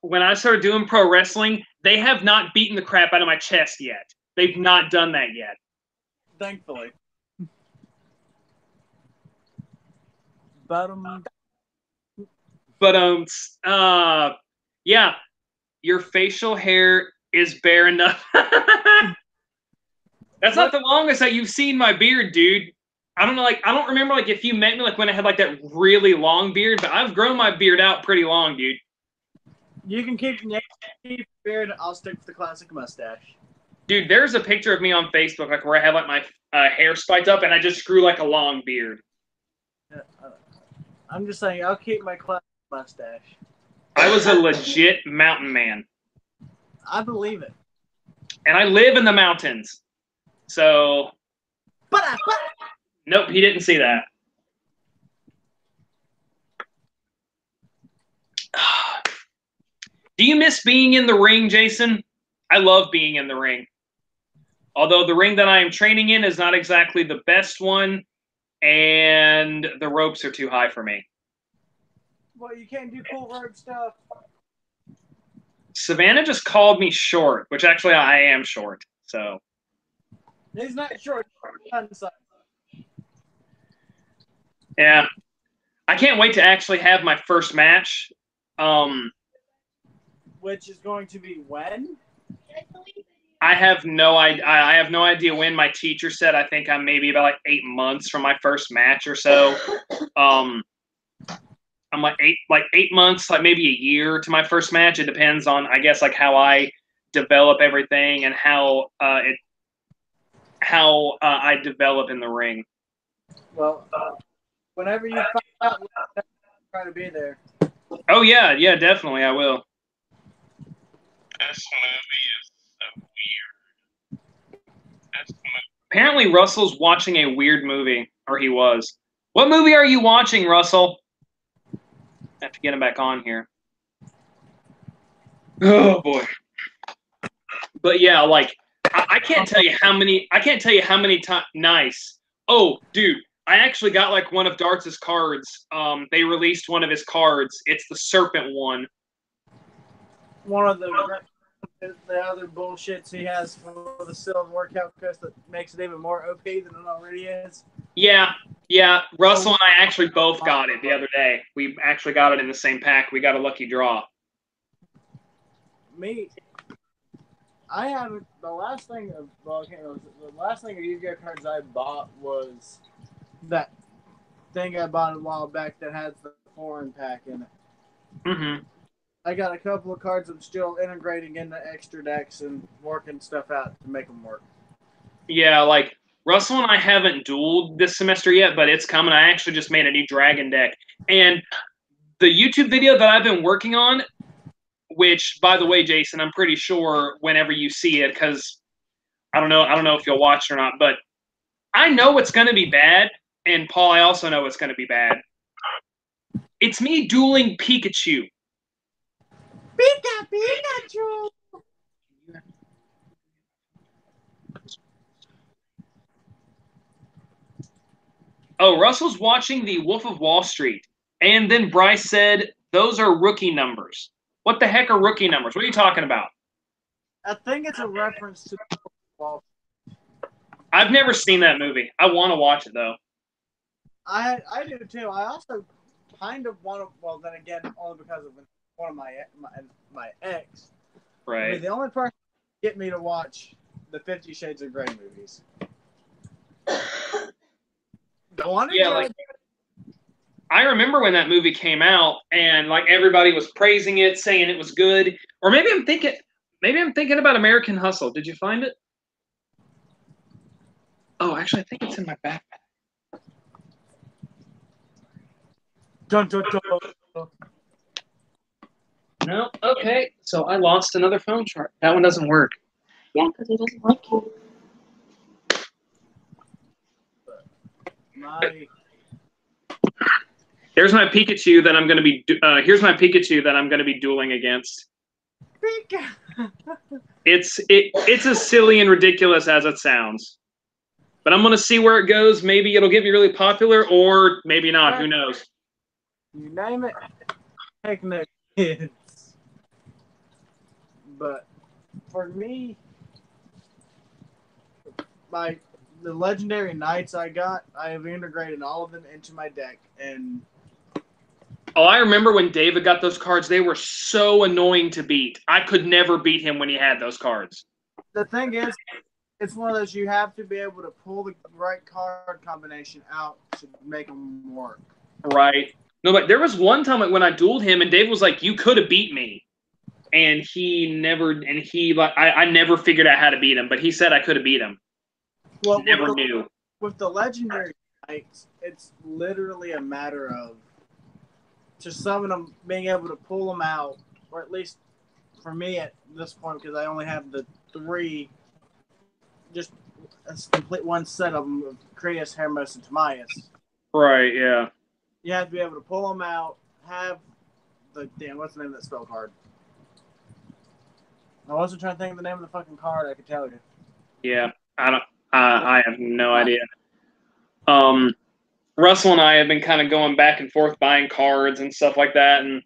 when I started doing pro wrestling, they have not beaten the crap out of my chest yet. They've not done that yet. Thankfully. Yeah, your facial hair is bare enough. That's not the longest that you've seen my beard, dude. I don't know, like, I don't remember, like, if you met me, like, when I had, like, that really long beard, but I've grown my beard out pretty long, dude. You can keep the beard, I'll stick with the classic mustache. Dude, there's a picture of me on Facebook, like, where I have, like, my hair spiked up, and I just grew, like, a long beard. I'm just saying, I'll keep my classic mustache. I was a legit mountain man. I believe it. And I live in the mountains. So, nope, he didn't see that. Do you miss being in the ring, Jason? I love being in the ring. Although the ring that I am training in is not exactly the best one, and the ropes are too high for me. Well, you can't do cool rope stuff. Savannah just called me short, which actually I am short, so. He's not short. Yeah. I can't wait to actually have my first match. Which is going to be when? I have no idea. I have no idea when. My teacher said I think I'm maybe about like 8 months from my first match or so. I'm like 8 months, like maybe a year to my first match. It depends on, I guess, like how I develop everything and how I develop in the ring. Well, whenever you find out, try to be there. Oh yeah, definitely I will. This movie is so weird. Apparently Russell's watching a weird movie, or he was. What movie are you watching, Russell? I have to get him back on here. Oh boy. But yeah, like I can't tell you how many times. Nice. Oh, dude, I actually got like one of Darts' cards. They released one of his cards. It's the Serpent one. One of the other bullshits he has for the Silver Workout Coast that makes it even more OP than it already is. Yeah. Russell and I actually both got it the other day. We actually got it in the same pack. We got a lucky draw. I had the last thing of Yu-Gi-Oh cards I bought was that thing I bought a while back that has the foreign pack in it. Mm-hmm. I got a couple of cards I'm still integrating into extra decks and working stuff out to make them work. Yeah, like Russell and I haven't dueled this semester yet, but it's coming. I actually just made a new Dragon deck. And the YouTube video that I've been working on, which, by the way, Jason, I'm pretty sure whenever you see it, because I don't know if you'll watch it or not, but I know it's going to be bad, and Paul, I also know it's going to be bad. It's me dueling Pikachu. Pikachu! Oh, Russell's watching the Wolf of Wall Street, and then Bryce said, those are rookie numbers. What the heck are rookie numbers? What are you talking about? I think it's a reference to the Wall Street. I've never seen that movie. I want to watch it, though. I do, too. I also kind of want to, well, then again, only because of one of my ex. Right. I mean, the only person to get me to watch the 50 Shades of Grey movies. Go on. Yeah, like, I remember when that movie came out, and like everybody was praising it, saying it was good. Or maybe I'm thinking about American Hustle. Did you find it? Oh, actually, I think it's in my backpack. Dun, dun, dun. No, okay. So I lost another phone chart. That one doesn't work. Yeah, because he doesn't like you. Here's my Pikachu that I'm going to be. Here's my Pikachu that I'm going to be dueling against. Pika. It's as silly and ridiculous as it sounds, but I'm going to see where it goes. Maybe it'll get me really popular, or maybe not. Who knows? You name it, heck no kids. But for me, the legendary knights I have integrated all of them into my deck, and oh, I remember when David got those cards. They were so annoying to beat. I could never beat him when he had those cards. The thing is, it's one of those you have to be able to pull the right card combination out to make them work. Right. No, but there was one time when I dueled him, and Dave was like, "You could have beat me," and I never figured out how to beat him. But he said I could have beat him. Well, never knew. With the legendary knights, it's literally a matter of just summon them, being able to pull them out, or at least for me at this point, because I only have the 3, just a complete one set of them of Creus, Hermos, and Timaeus. Right, yeah. You have to be able to pull them out, have what's the name of that spell card? I wasn't trying to think of the name of the fucking card, I could tell you. Yeah, I have no idea. Russell and I have been kind of going back and forth buying cards and stuff like that, and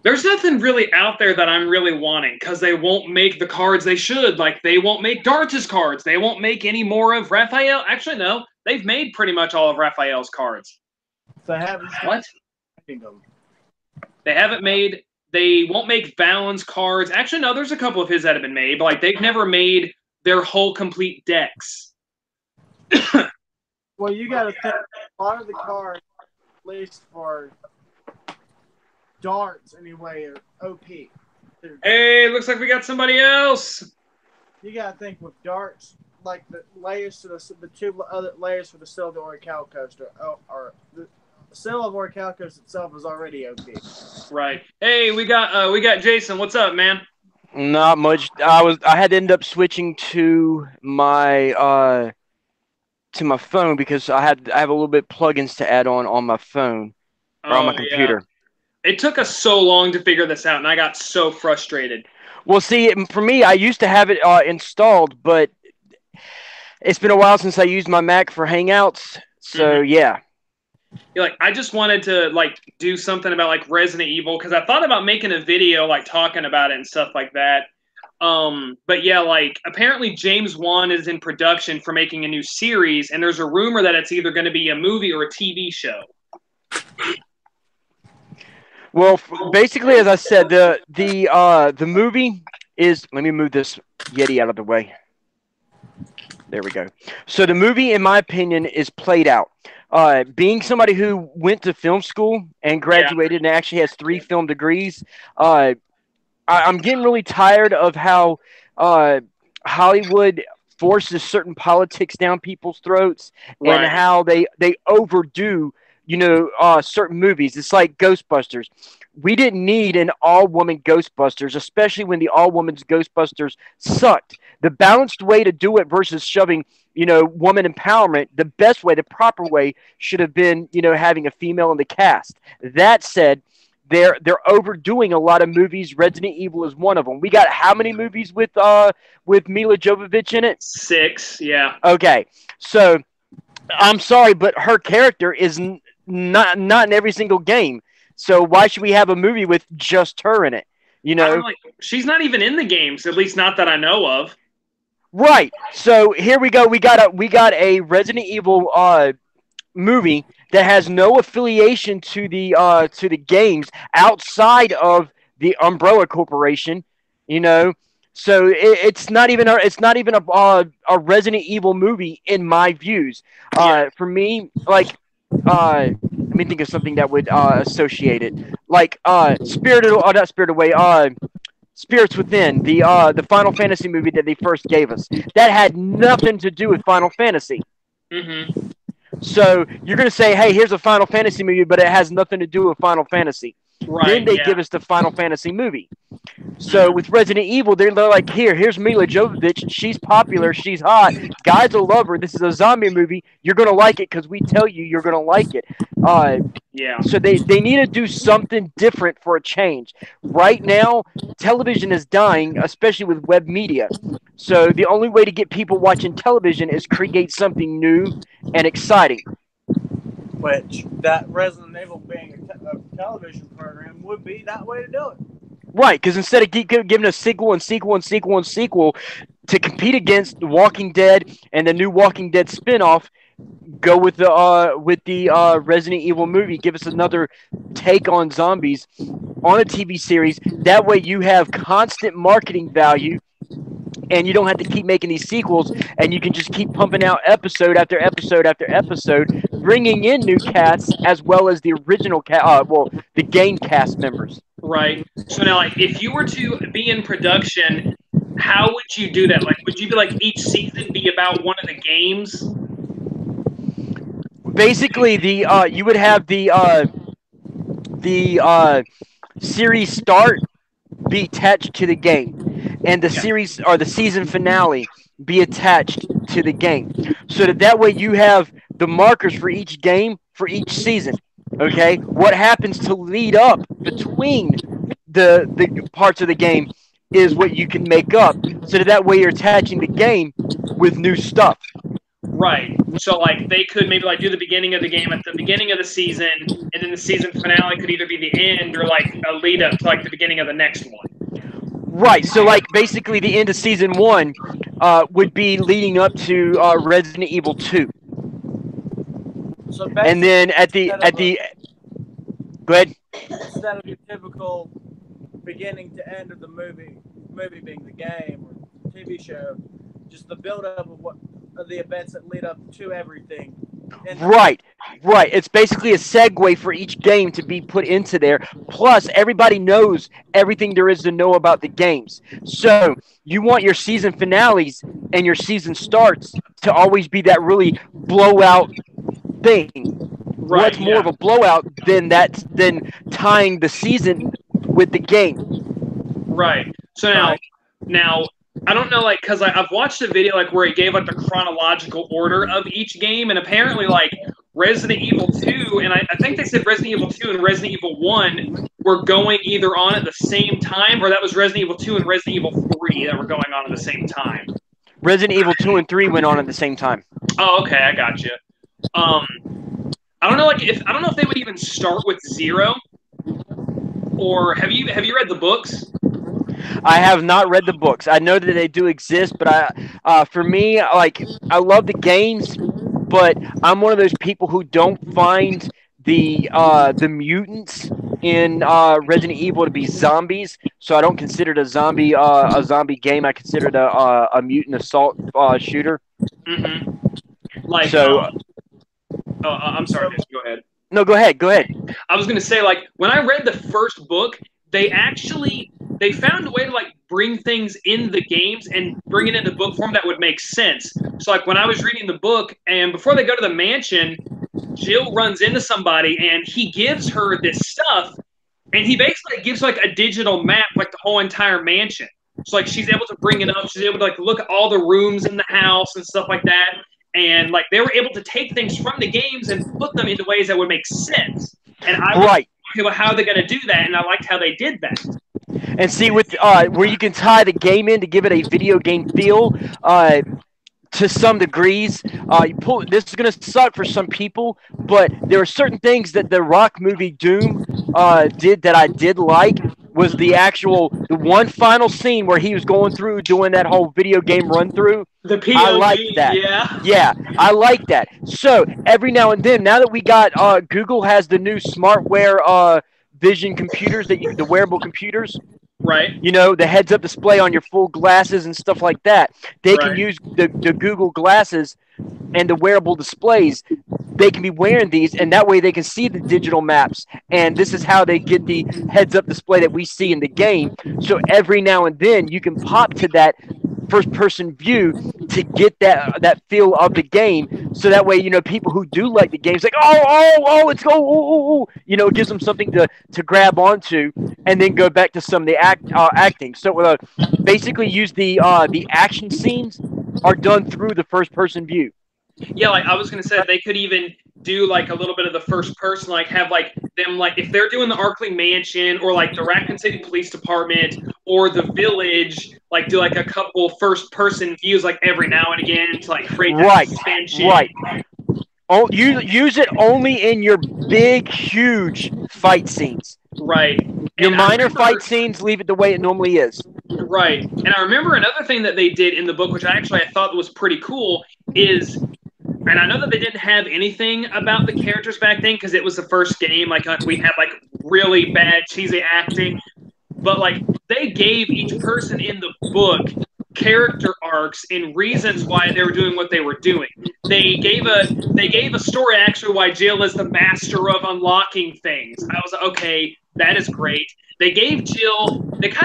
there's nothing really out there that I'm really wanting because they won't make the cards they should. Like, they won't make Darts' cards. They won't make any more of Raphael. Actually, no. They've made pretty much all of Raphael's cards. They haven't. What? They haven't made. They won't make Valen's cards. Actually, no. There's a couple of his that have been made, but like they've never made their whole complete decks. Well, you got to think a lot of the cards, at least for Darts anyway, are OP. Hey, looks like we got somebody else. You got to think with Darts, like the layers to the 2 other layers for the Silver Orichalcos Coaster, or the Silver Orichalcos itself is already OP. Right. Hey, we got Jason. What's up, man? Not much. I had to end up switching to my phone because I have a little bit plugins to add on my phone or on my computer. Yeah. It took us so long to figure this out, and I got so frustrated. Well, see, for me, I used to have it installed, but it's been a while since I used my Mac for Hangouts, So yeah. Like, I just wanted to like do something about like Resident Evil because I thought about making a video like talking about it and stuff like that. But yeah, like apparently James Wan is in production for making a new series, and there's a rumor that it's either going to be a movie or a TV show. Well, basically, as I said, the movie is. Let me move this Yeti out of the way. There we go. So the movie, in my opinion, is played out. Being somebody who went to film school and graduated and actually has 3 film degrees, I'm getting really tired of how Hollywood forces certain politics down people's throats and how they overdo, certain movies. It's like Ghostbusters. We didn't need an all-woman Ghostbusters, especially when the all-women's Ghostbusters sucked. The balanced way to do it versus shoving, woman empowerment, the best way, the proper way should have been, having a female in the cast. That said, they're overdoing a lot of movies. Resident Evil is one of them. We got how many movies with Mila Jovovich in it? 6, yeah. Okay, so I'm sorry, but her character is not in every single game. So why should we have a movie with just her in it? She's not even in the games, at least not that I know of. Right. So here we go. We got a Resident Evil movie that has no affiliation to the games outside of the Umbrella Corporation. So it's not even a Resident Evil movie in my views. For me, like let me think of something that would associate it, like Spirits Within, the Final Fantasy movie that they first gave us. That had nothing to do with Final Fantasy. Mm-hmm. So you're going to say, hey, here's a Final Fantasy movie, but it has nothing to do with Final Fantasy. Right, then they give us the Final Fantasy movie. So with Resident Evil, they're like, here's Mila Jovovich. She's popular. She's hot. Guys will love her. This is a zombie movie. You're going to like it because we tell you you're going to like it. So they need to do something different for a change. Right now, television is dying, especially with web media. So the only way to get people watching television is create something new and exciting. Which that Resident Evil being a television program would be that way to do it. Right, because instead of giving a sequel and sequel and sequel and sequel to compete against The Walking Dead and the new Walking Dead spinoff, go with the Resident Evil movie. Give us another take on zombies on a TV series. That way you have constant marketing value, and you don't have to keep making these sequels, and you can just keep pumping out episode after episode after episode, bringing in new casts as well as the original the game cast members. Right. So now, like, if you were to be in production, how would you do that? Like, would you be like each season be about one of the games? Basically, you would have the series start be attached to the game, and the series or the season finale be attached to the game, so that way you have the markers for each game for each season. Okay, what happens to lead up between the parts of the game is what you can make up, so that way you're attaching the game with new stuff. Right. So, like, they could maybe, like, do the beginning of the game at the beginning of the season, and then the season finale could either be the end or, like, a lead up to, like, the beginning of the next one. Right. So, like, basically the end of Season 1 would be leading up to Resident Evil 2. So and then at the go ahead. Instead of your typical beginning to end of the movie being the game or TV show, just the build up of the events that lead up to everything. Right. It's basically a segue for each game to be put into there. Plus, everybody knows everything there is to know about the games. So you want your season finales and your season starts to always be that really blowout thing. Right, What's more of a blowout than tying the season with the game? Right. So now I don't know, like, because I've watched a video, like, where it gave, like, the chronological order of each game, and apparently, like, Resident Evil 2, and I think they said Resident Evil 2 and Resident Evil 1 were going either on at the same time, or that was Resident Evil 2 and Resident Evil 3 that were going on at the same time. Resident Evil 2 and 3 went on at the same time. Oh, okay, I got you. I don't know, like I don't know if they would even start with zero. Or have you read the books? I have not read the books. I know that they do exist, but for me, like I love the games, but I'm one of those people who don't find the mutants in Resident Evil to be zombies. So I don't consider it a zombie game. I consider it a mutant assault shooter. Mm-hmm. Like so. I'm sorry. Go ahead. No, go ahead. Go ahead. I was gonna say, like, when I read the first book, they found a way to like bring things in the games and bring it into book form that would make sense. So like when I was reading the book, and before they go to the mansion, Jill runs into somebody and he gives her this stuff, and he basically gives like a digital map, like the whole entire mansion. So like she's able to bring it up, she's able to like look at all the rooms in the house and stuff like that. And like they were able to take things from the games and put them into ways that would make sense. And I was thinking about how they're going to do that, and I liked how they did that. And see, with where you can tie the game in to give it a video game feel, to some degrees, this is going to suck for some people, but there are certain things that the Rock movie Doom did that I did like. Was the one final scene where he was going through doing that whole video game run through. The POV, I like that. Yeah, I like that. So every now and then, now that we got Google has the new smartware vision computers, the wearable computers. Right. You know, the heads-up display on your full glasses and stuff like that. They can use the Google glasses and the wearable displays. They can be wearing these, and that way they can see the digital maps. And this is how they get the heads-up display that we see in the game. So every now and then, you can pop to that first-person view to get that feel of the game. So that way, you know, people who do like the games, like, let's go, you know, it gives them something to grab onto, and then go back to some of the acting. So basically, use the action scenes are done through the first-person view. Yeah, like I was gonna say, they could even do like a little bit of the first person, like have like them, like if they're doing the Arklay Mansion or like the Raccoon City Police Department or the Village, like do like a couple first person views like every now and again to like create that suspension. Right. Oh, use it only in your big, huge fight scenes. Right. Your minor fight scenes, leave it the way it normally is. Right. And I remember another thing that they did in the book, which I thought was pretty cool, is, and I know that they didn't have anything about the characters back then because it was the first game. Like we had like really bad cheesy acting, but like they gave each person in the book character arcs and reasons why they were doing what they were doing. They gave a story actually why Jill is the master of unlocking things. I was like, okay, that is great. They kind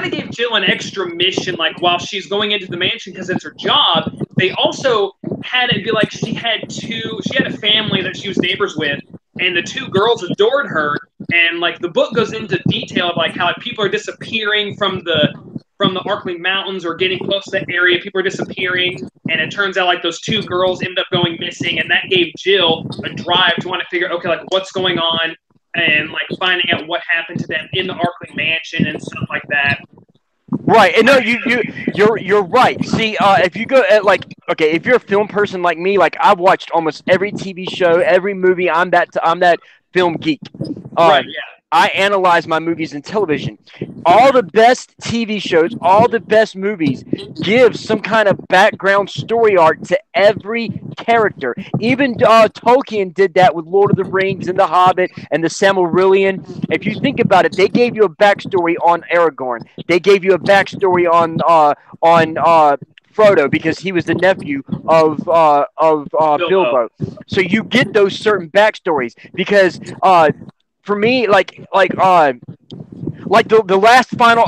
of gave Jill an extra mission, like while she's going into the mansion because it's her job. They also had it be like she had a family that she was neighbors with, and the two girls adored her. And like the book goes into detail of like how like, people are disappearing from the Arklay Mountains or getting close to the area. People are disappearing, and it turns out like those two girls end up going missing, and that gave Jill a drive to want to figure, okay, like what's going on, and like finding out what happened to them in the Arklay Mansion and stuff like that. Right, and no, you're right. See, if you go at like, okay, if you're a film person like me, like I've watched almost every TV show, every movie. I'm that film geek. Right. Yeah. I analyze my movies and television. All the best TV shows, all the best movies give some kind of background story arc to every character. Even Tolkien did that with Lord of the Rings and The Hobbit and the Silmarillion. If you think about it, they gave you a backstory on Aragorn. They gave you a backstory on Frodo because he was the nephew of Bilbo. So you get those certain backstories because for me, like the last final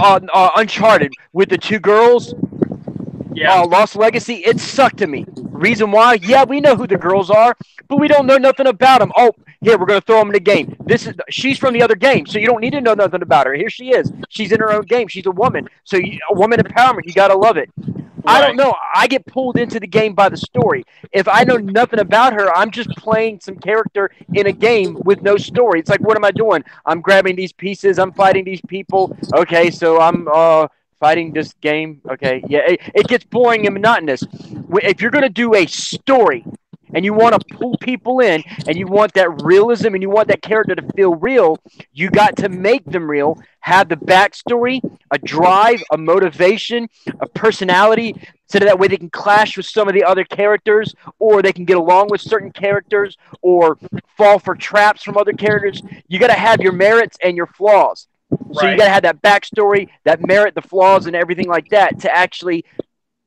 Uncharted with the two girls, Lost Legacy, it sucked to me. Reason why? Yeah, we know who the girls are, but we don't know nothing about them. Oh, here, we're going to throw them in the game. She's from the other game, so you don't need to know nothing about her. Here she is. She's in her own game. She's a woman. So a woman empowerment, you got to love it. Right. I don't know. I get pulled into the game by the story. If I know nothing about her, I'm just playing some character in a game with no story. It's like, what am I doing? I'm grabbing these pieces. I'm fighting these people. Okay, so I'm fighting this game. Okay, yeah, it gets boring and monotonous. If you're going to do a story, and you want to pull people in, and you want that realism, and you want that character to feel real, you got to make them real, have the backstory, a drive, a motivation, a personality, so that way they can clash with some of the other characters, or they can get along with certain characters, or fall for traps from other characters. You got to have your merits and your flaws. So you got to have that backstory, that merit, the flaws, and everything like that to actually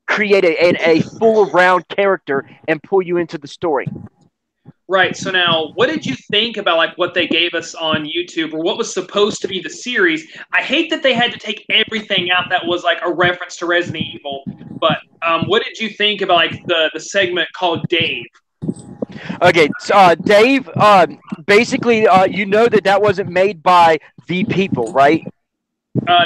create a full round character and pull you into the story. Right. So now, what did you think about like what they gave us on YouTube, or what was supposed to be the series? I hate that they had to take everything out that was like a reference to Resident Evil. But what did you think about like the segment called Dave? Okay, Dave. Basically, you know that wasn't made by the people, right?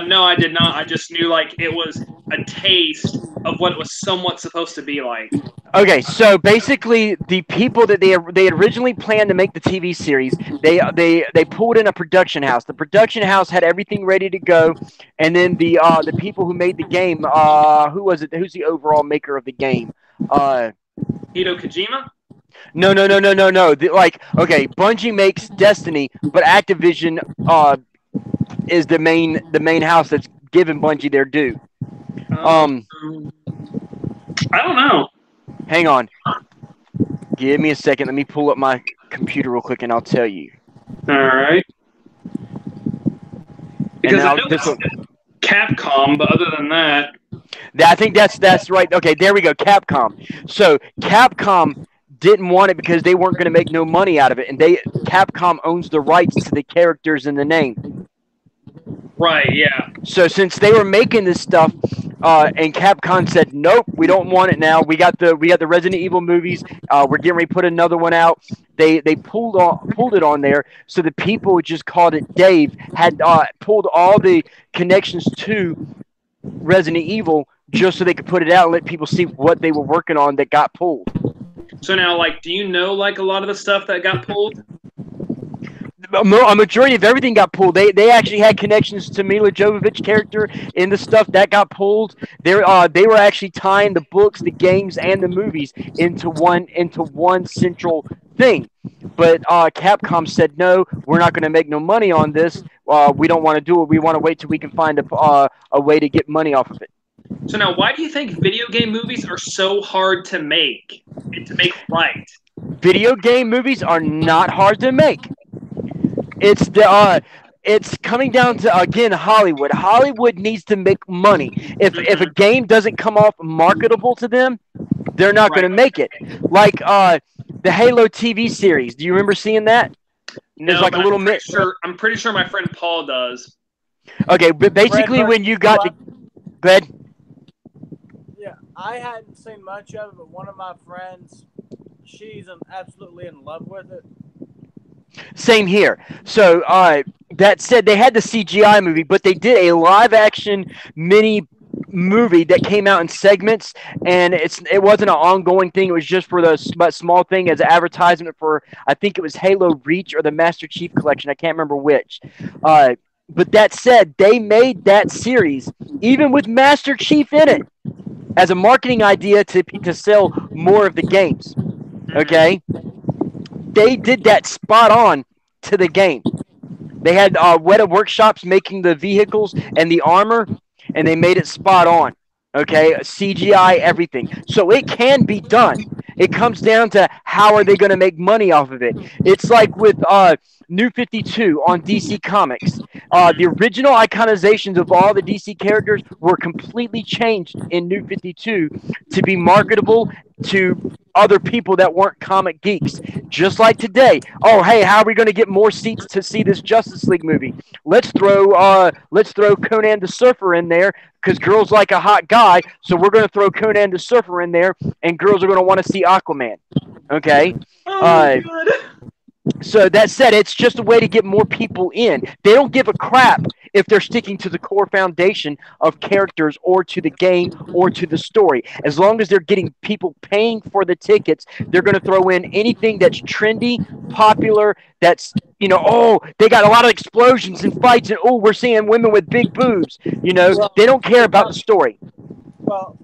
No, I did not. I just knew like it was a taste of what it was somewhat supposed to be like. Okay, so basically, the people that they had originally planned to make the TV series, they pulled in a production house. The production house had everything ready to go, and then the people who made the game, who was it? Who's the overall maker of the game? Hideo Kojima? No. Okay, Bungie makes Destiny, but Activision is the main house that's giving Bungie their due. I don't know. Hang on. Give me a second. Let me pull up my computer real quick, and I'll tell you. All right. Because I know it's Capcom, but other than that, I think that's right. Okay, there we go. Capcom. So Capcom didn't want it because they weren't going to make no money out of it, and Capcom owns the rights to the characters in the name. Right. Yeah. So since they were making this stuff, and Capcom said, "Nope, we don't want it now. We got the Resident Evil movies. We're getting ready to put another one out." They pulled it on there, so the people who just called it Dave had pulled all the connections to Resident Evil just so they could put it out and let people see what they were working on that got pulled. So now, like, do you know like a lot of the stuff that got pulled? A majority of everything got pulled. They actually had connections to Mila Jovovich character in the stuff that got pulled. They were actually tying the books, the games, and the movies into one central thing. But Capcom said, no, we're not going to make no money on this. We don't want to do it. We want to wait till we can find a way to get money off of it. So now, why do you think video game movies are so hard to make and to make right? Video game movies are not hard to make. It's coming down to, again, Hollywood. Hollywood needs to make money. If a game doesn't come off marketable to them, they're not going to make it. Like the Halo TV series. Do you remember seeing that? There's like a little I'm pretty sure my friend Paul does. Okay, but basically when you got the... Go ahead. Yeah, I hadn't seen much of it, but one of my friends, she's absolutely in love with it. Same here. So that said, they had the CGI movie, but they did a live-action mini movie that came out in segments, and it wasn't an ongoing thing. It was just for the small thing as an advertisement for, I think it was Halo Reach or the Master Chief Collection. I can't remember which. But that said, they made that series, even with Master Chief in it, as a marketing idea to sell more of the games. Okay? They did that spot on to the game. They had Weta Workshops making the vehicles and the armor, and they made it spot on. Okay? CGI, everything. So it can be done. It comes down to how are they going to make money off of it. It's like with New 52 on DC Comics. The original iconizations of all the DC characters were completely changed in New 52 to be marketable to other people that weren't comic geeks. Just like today. Oh, hey, how are we going to get more seats to see this Justice League movie? Let's throw Conan the Surfer in there because girls like a hot guy, so we're going to throw Conan the Surfer in there, and girls are going to want to see Aquaman. Okay? Oh, my God. So that said, it's just a way to get more people in. They don't give a crap if they're sticking to the core foundation of characters or to the game or to the story. As long as they're getting people paying for the tickets, they're going to throw in anything that's trendy, popular, that's, oh, they got a lot of explosions and fights, and oh, we're seeing women with big boobs. They don't care about the story. Well,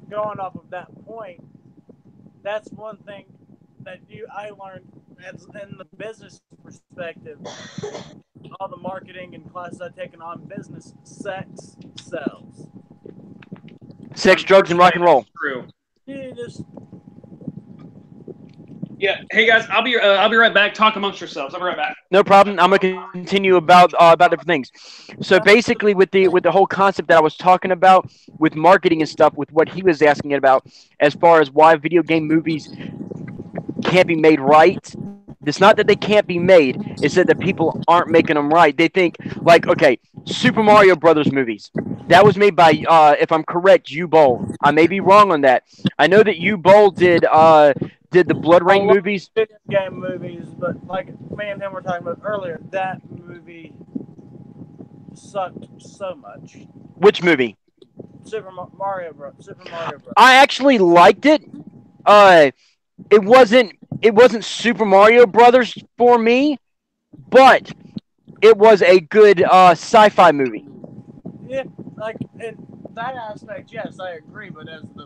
going off of that point, that's one thing that I learned as in the business perspective, all the marketing and classes I've taken on business, sex sells. Sex, drugs, and rock and roll. True. You just Yeah. Hey guys, I'll be right back. Talk amongst yourselves. I'll be right back. No problem. I'm gonna continue about different things. So basically, with the whole concept that I was talking about with marketing and stuff, with what he was asking about, as far as why video game movies can't be made right. It's not that they can't be made. It's that the people aren't making them right. They think like, okay, Super Mario Brothers movies. That was made by, if I'm correct, U-Bowl. I may be wrong on that. I know that U-Bowl did the Blood Rain movies. Video game movies, but like me and him were talking about earlier, that movie sucked so much. Which movie? Super Mario Bros. I actually liked it. It wasn't Super Mario Brothers for me, but it was a good sci-fi movie. Yeah, like in that aspect, yes, I agree. But as the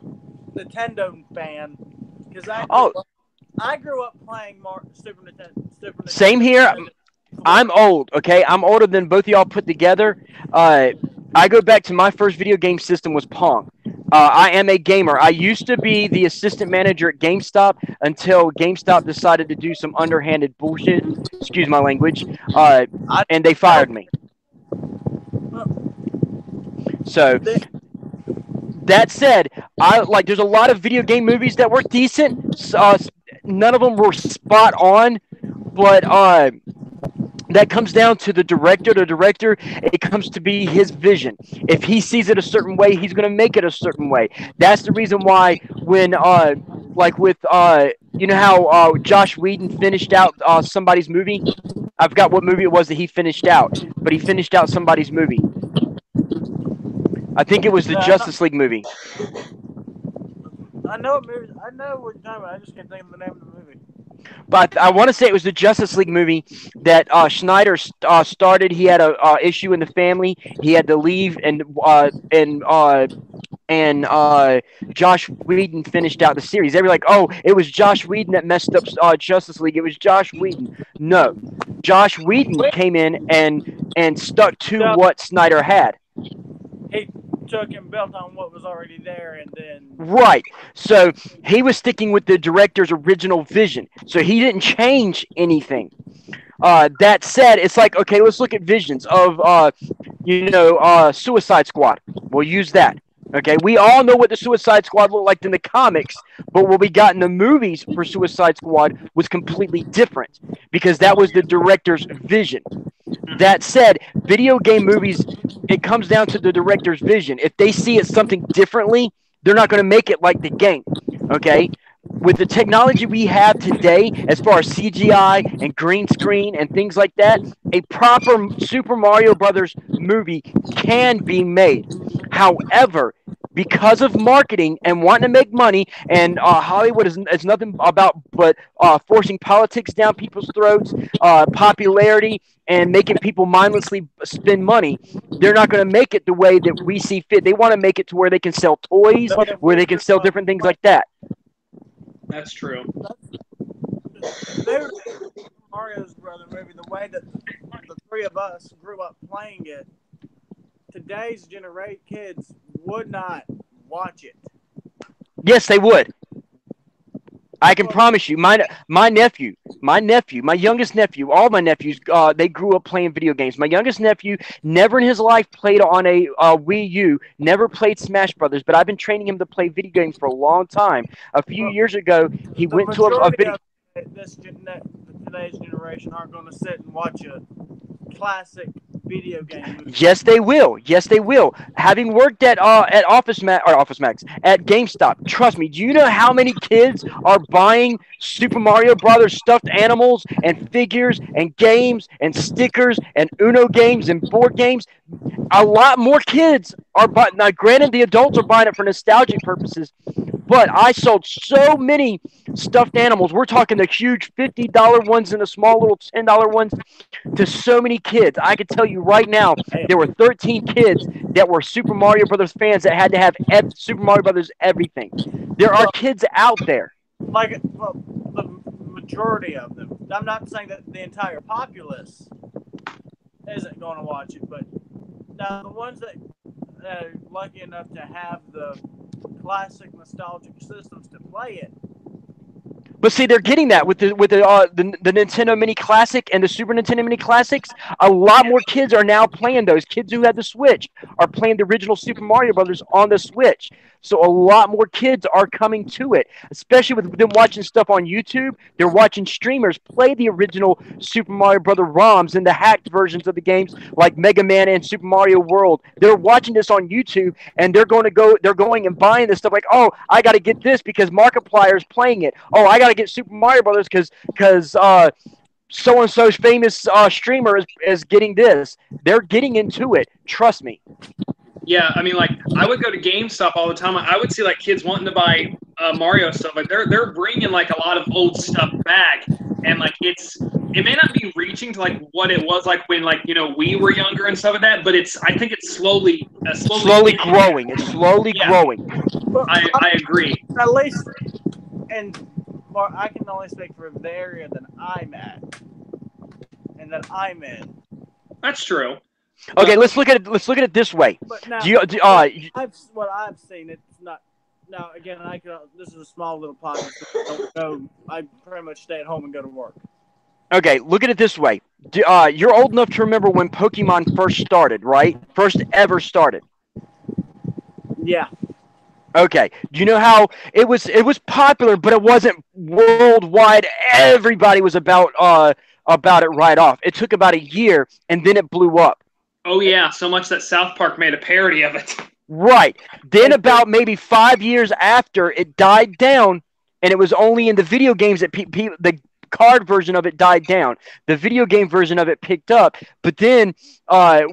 Nintendo fan, because I grew up playing Super Nintendo. Same here. I'm old. Okay, I'm older than both of y'all put together. I go back to my first video game system was Pong. I am a gamer. I used to be the assistant manager at GameStop until GameStop decided to do some underhanded bullshit. Excuse my language. And they fired me. So that said, there's a lot of video game movies that were decent. None of them were spot on, but that comes down to the director. The director, it comes to be his vision. If he sees it a certain way, he's going to make it a certain way. That's the reason why when, you know how Josh Whedon finished out somebody's movie? I forgot what movie it was that he finished out, but he finished out somebody's movie. I think it was the Justice League movie. I know what you're talking about. I just can't think of the name of the movie. But I want to say it was the Justice League movie that Schneider started. He had a issue in the family. He had to leave, and Josh Whedon finished out the series. They were like, "Oh, it was Josh Whedon that messed up Justice League. It was Josh Whedon." No, Josh Whedon came in and stuck to what Snyder had. He took and built on what was already there, and then right. So he was sticking with the director's original vision. So he didn't change anything. That said, it's like, okay, let's look at visions of Suicide Squad. We'll use that. Okay, we all know what the Suicide Squad looked like in the comics, but what we got in the movies for Suicide Squad was completely different because that was the director's vision. That said, video game movies, it comes down to the director's vision. If they see it something differently, they're not going to make it like the game. Okay? With the technology we have today, as far as CGI and green screen and things like that, a proper Super Mario Brothers movie can be made. However, because of marketing and wanting to make money, and Hollywood is nothing about but forcing politics down people's throats, popularity, and making people mindlessly spend money, they're not going to make it the way that we see fit. They want to make it to where they can sell toys, where they can sell different things like that. That's true. Mario's Brother movie, the way that the three of us grew up playing it, today's kids would not watch it. Yes, they would. I can promise you. My nephew, my youngest nephew, all my nephews, they grew up playing video games. My youngest nephew never in his life played on a Wii U, never played Smash Brothers, but I've been training him to play video games for a long time. A few years ago, he went to a video. Today's generation aren't going to sit and watch a classic video game movie. Yes, they will. Yes, they will. Having worked at Office Max at GameStop, trust me. Do you know how many kids are buying Super Mario Brothers stuffed animals and figures and games and stickers and Uno games and board games? A lot more kids are buying. Now, granted, the adults are buying it for nostalgic purposes, but I sold so many stuffed animals. We're talking the huge $50 ones and the small little $10 ones to so many kids. I can tell you right now, there were 13 kids that were Super Mario Brothers fans that had to have Super Mario Brothers everything. There are kids out there. The majority of them. I'm not saying that the entire populace isn't going to watch it, but now the ones that are lucky enough to have the classic nostalgic systems to play it. But see, they're getting that with the Nintendo Mini Classic and the Super Nintendo Mini Classics. A lot more kids are now playing those. Kids who had the Switch are playing the original Super Mario Brothers on the Switch. So a lot more kids are coming to it, especially with them watching stuff on YouTube. They're watching streamers play the original Super Mario Brother ROMs and the hacked versions of the games like Mega Man and Super Mario World. They're watching this on YouTube, and they're going and buying this stuff like, oh, I got to get this because Markiplier is playing it. Oh, I got to get Super Mario Brothers because so-and-so's famous streamer is getting this. They're getting into it. Trust me. Yeah, I mean, like, I would go to GameStop all the time. I would see, like, kids wanting to buy Mario stuff. Like, they're bringing, like, a lot of old stuff back. And, like, it may not be reaching to, like, what it was like when, like, you know, we were younger and stuff like that, but I think it's slowly growing. It's slowly growing. I agree. At least, and I can only speak for the area that I'm at and that I'm in. That's true. Okay, let's look at it this way. But now, what I've seen, it's not. Now, again, this is a small little podcast. So I don't go. I pretty much stay at home and go to work. Okay, look at it this way. You're old enough to remember when Pokemon first started, right? First ever started. Yeah. Okay. Do you know how it was popular, but it wasn't worldwide. Everybody was about it right off. It took about a year, and then it blew up. Oh, yeah, so much that South Park made a parody of it. Right. Then about maybe 5 years after, it died down, and it was only in the video games that the card version of it died down. The video game version of it picked up. But then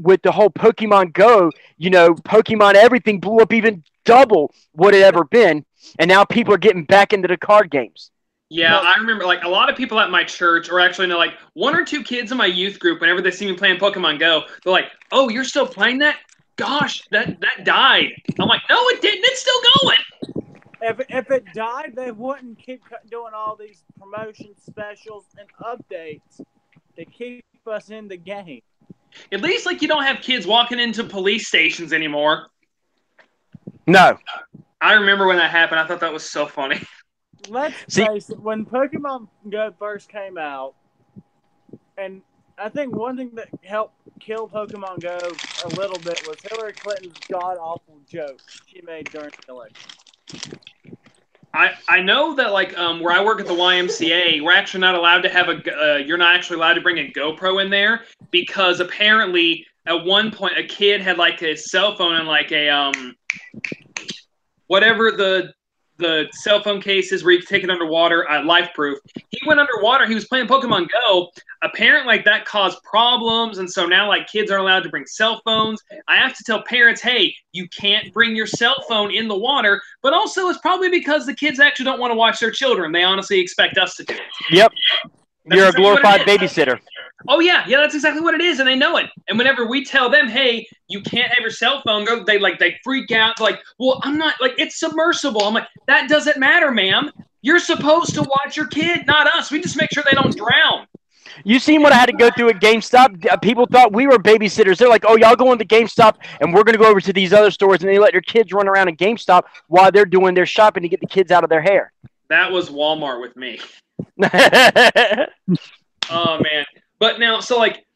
with the whole Pokemon Go, you know, Pokemon everything blew up even double what it ever been, and now people are getting back into the card games. Yeah, I remember, like, a lot of people at my church, or actually, no, like, one or two kids in my youth group, whenever they see me playing Pokemon Go, they're like, oh, you're still playing that? Gosh, that died. I'm like, no, it didn't. It's still going. If it died, they wouldn't keep doing all these promotion specials and updates to keep us in the game. At least, like, you don't have kids walking into police stations anymore. No. I remember when that happened. I thought that was so funny. Let's face it, when Pokemon Go first came out, and I think one thing that helped kill Pokemon Go a little bit was Hillary Clinton's god-awful joke she made during the election. I know that, like, where I work at the YMCA, we're actually not allowed to have you're not actually allowed to bring a GoPro in there because apparently at one point a kid had, like, a cell phone and, like, a whatever the cell phone cases where you can take it underwater, life-proof. He went underwater. He was playing Pokemon Go. Apparently, like, that caused problems, and so now, like, kids aren't allowed to bring cell phones. I have to tell parents, hey, you can't bring your cell phone in the water, but also it's probably because the kids actually don't want to watch their children. They honestly expect us to do it. Yep. You're a glorified babysitter. Oh, yeah, that's exactly what it is, and they know it. And whenever we tell them, hey, you can't have your cell phone, they freak out. They're like, well, I'm not, like, it's submersible. I'm like, that doesn't matter, ma'am. You're supposed to watch your kid, not us. We just make sure they don't drown. You seen what I had to go through at GameStop? People thought we were babysitters. They're like, oh, y'all go into GameStop, and we're going to go over to these other stores, and they let their kids run around at GameStop while they're doing their shopping to get the kids out of their hair. That was Walmart with me. Oh, man. But now, so, like,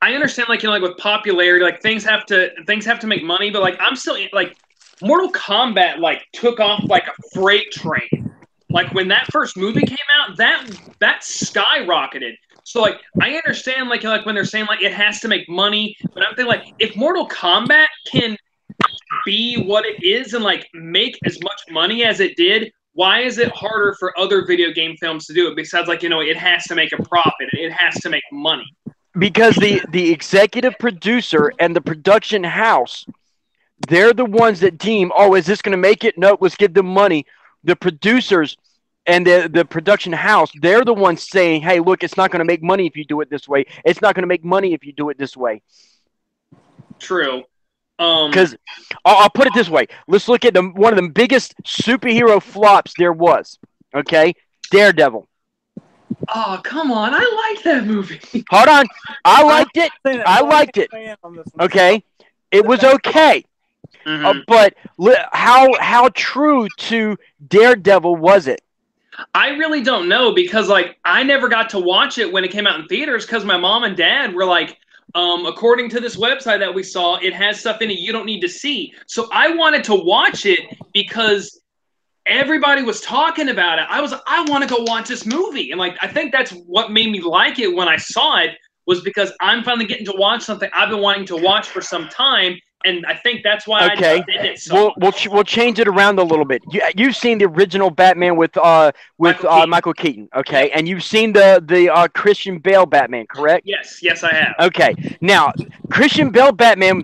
I understand, like, you know, like, with popularity, like, things have to make money, but, like, I'm still, like, Mortal Kombat, like, took off like a freight train. Like, when that first movie came out, that skyrocketed. So, like, I understand, like, when they're saying, like, it has to make money, but I'm thinking, like, if Mortal Kombat can be what it is and, like, make as much money as it did, why is it harder for other video game films to do it? Besides, like, you know, it has to make a profit. It has to make money. Because the executive producer and the production house, they're the ones that deem, oh, is this going to make it? No, let's give them money. The producers and the production house, they're the ones saying, hey, look, it's not going to make money if you do it this way. It's not going to make money if you do it this way. True. Because I'll put it this way. Let's look at one of the biggest superhero flops there was. Okay? Daredevil. Oh, come on. I like that movie. Hold on. I liked it. Seen I so liked can't it. weigh in on this one. Okay. It was okay. Mhm. But how true to Daredevil was it? I really don't know because like I never got to watch it when it came out in theaters because my mom and dad were like, according to this website that we saw, it has stuff in it you don't need to see. So I wanted to watch it because everybody was talking about it. I want to go watch this movie. And like I think that's what made me like it when I saw it was because I'm finally getting to watch something I've been wanting to watch for some time. And I think that's why Okay. I did it so much. We'll change it around a little bit. You've seen the original Batman with Michael Keaton, okay? And you've seen the Christian Bale Batman, correct? Yes, I have. Okay. Now, Christian Bale Batman,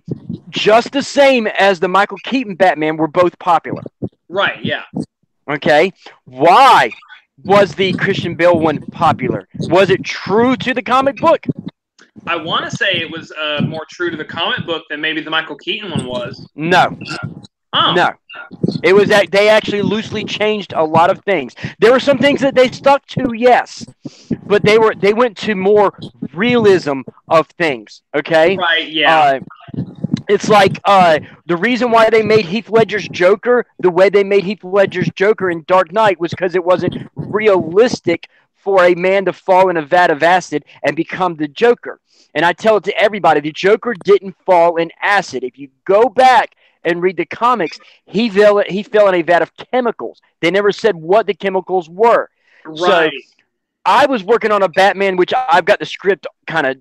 just the same as the Michael Keaton Batman, were both popular. Right, yeah. Okay. Why was the Christian Bale one popular? Was it true to the comic book? I want to say it was more true to the comic book than maybe the Michael Keaton one was. No. Oh. No. It was that they actually loosely changed a lot of things. There were some things that they stuck to, yes, but they went to more realism of things. Okay. Right. Yeah. It's like the reason why they made Heath Ledger's Joker the way they made Heath Ledger's Joker in Dark Knight was because it wasn't realistic for a man to fall in a vat of acid and become the Joker. And I tell it to everybody, the Joker didn't fall in acid. If you go back and read the comics, he fell in a vat of chemicals. They never said what the chemicals were. Right. So I was working on a Batman, which I've got the script kind of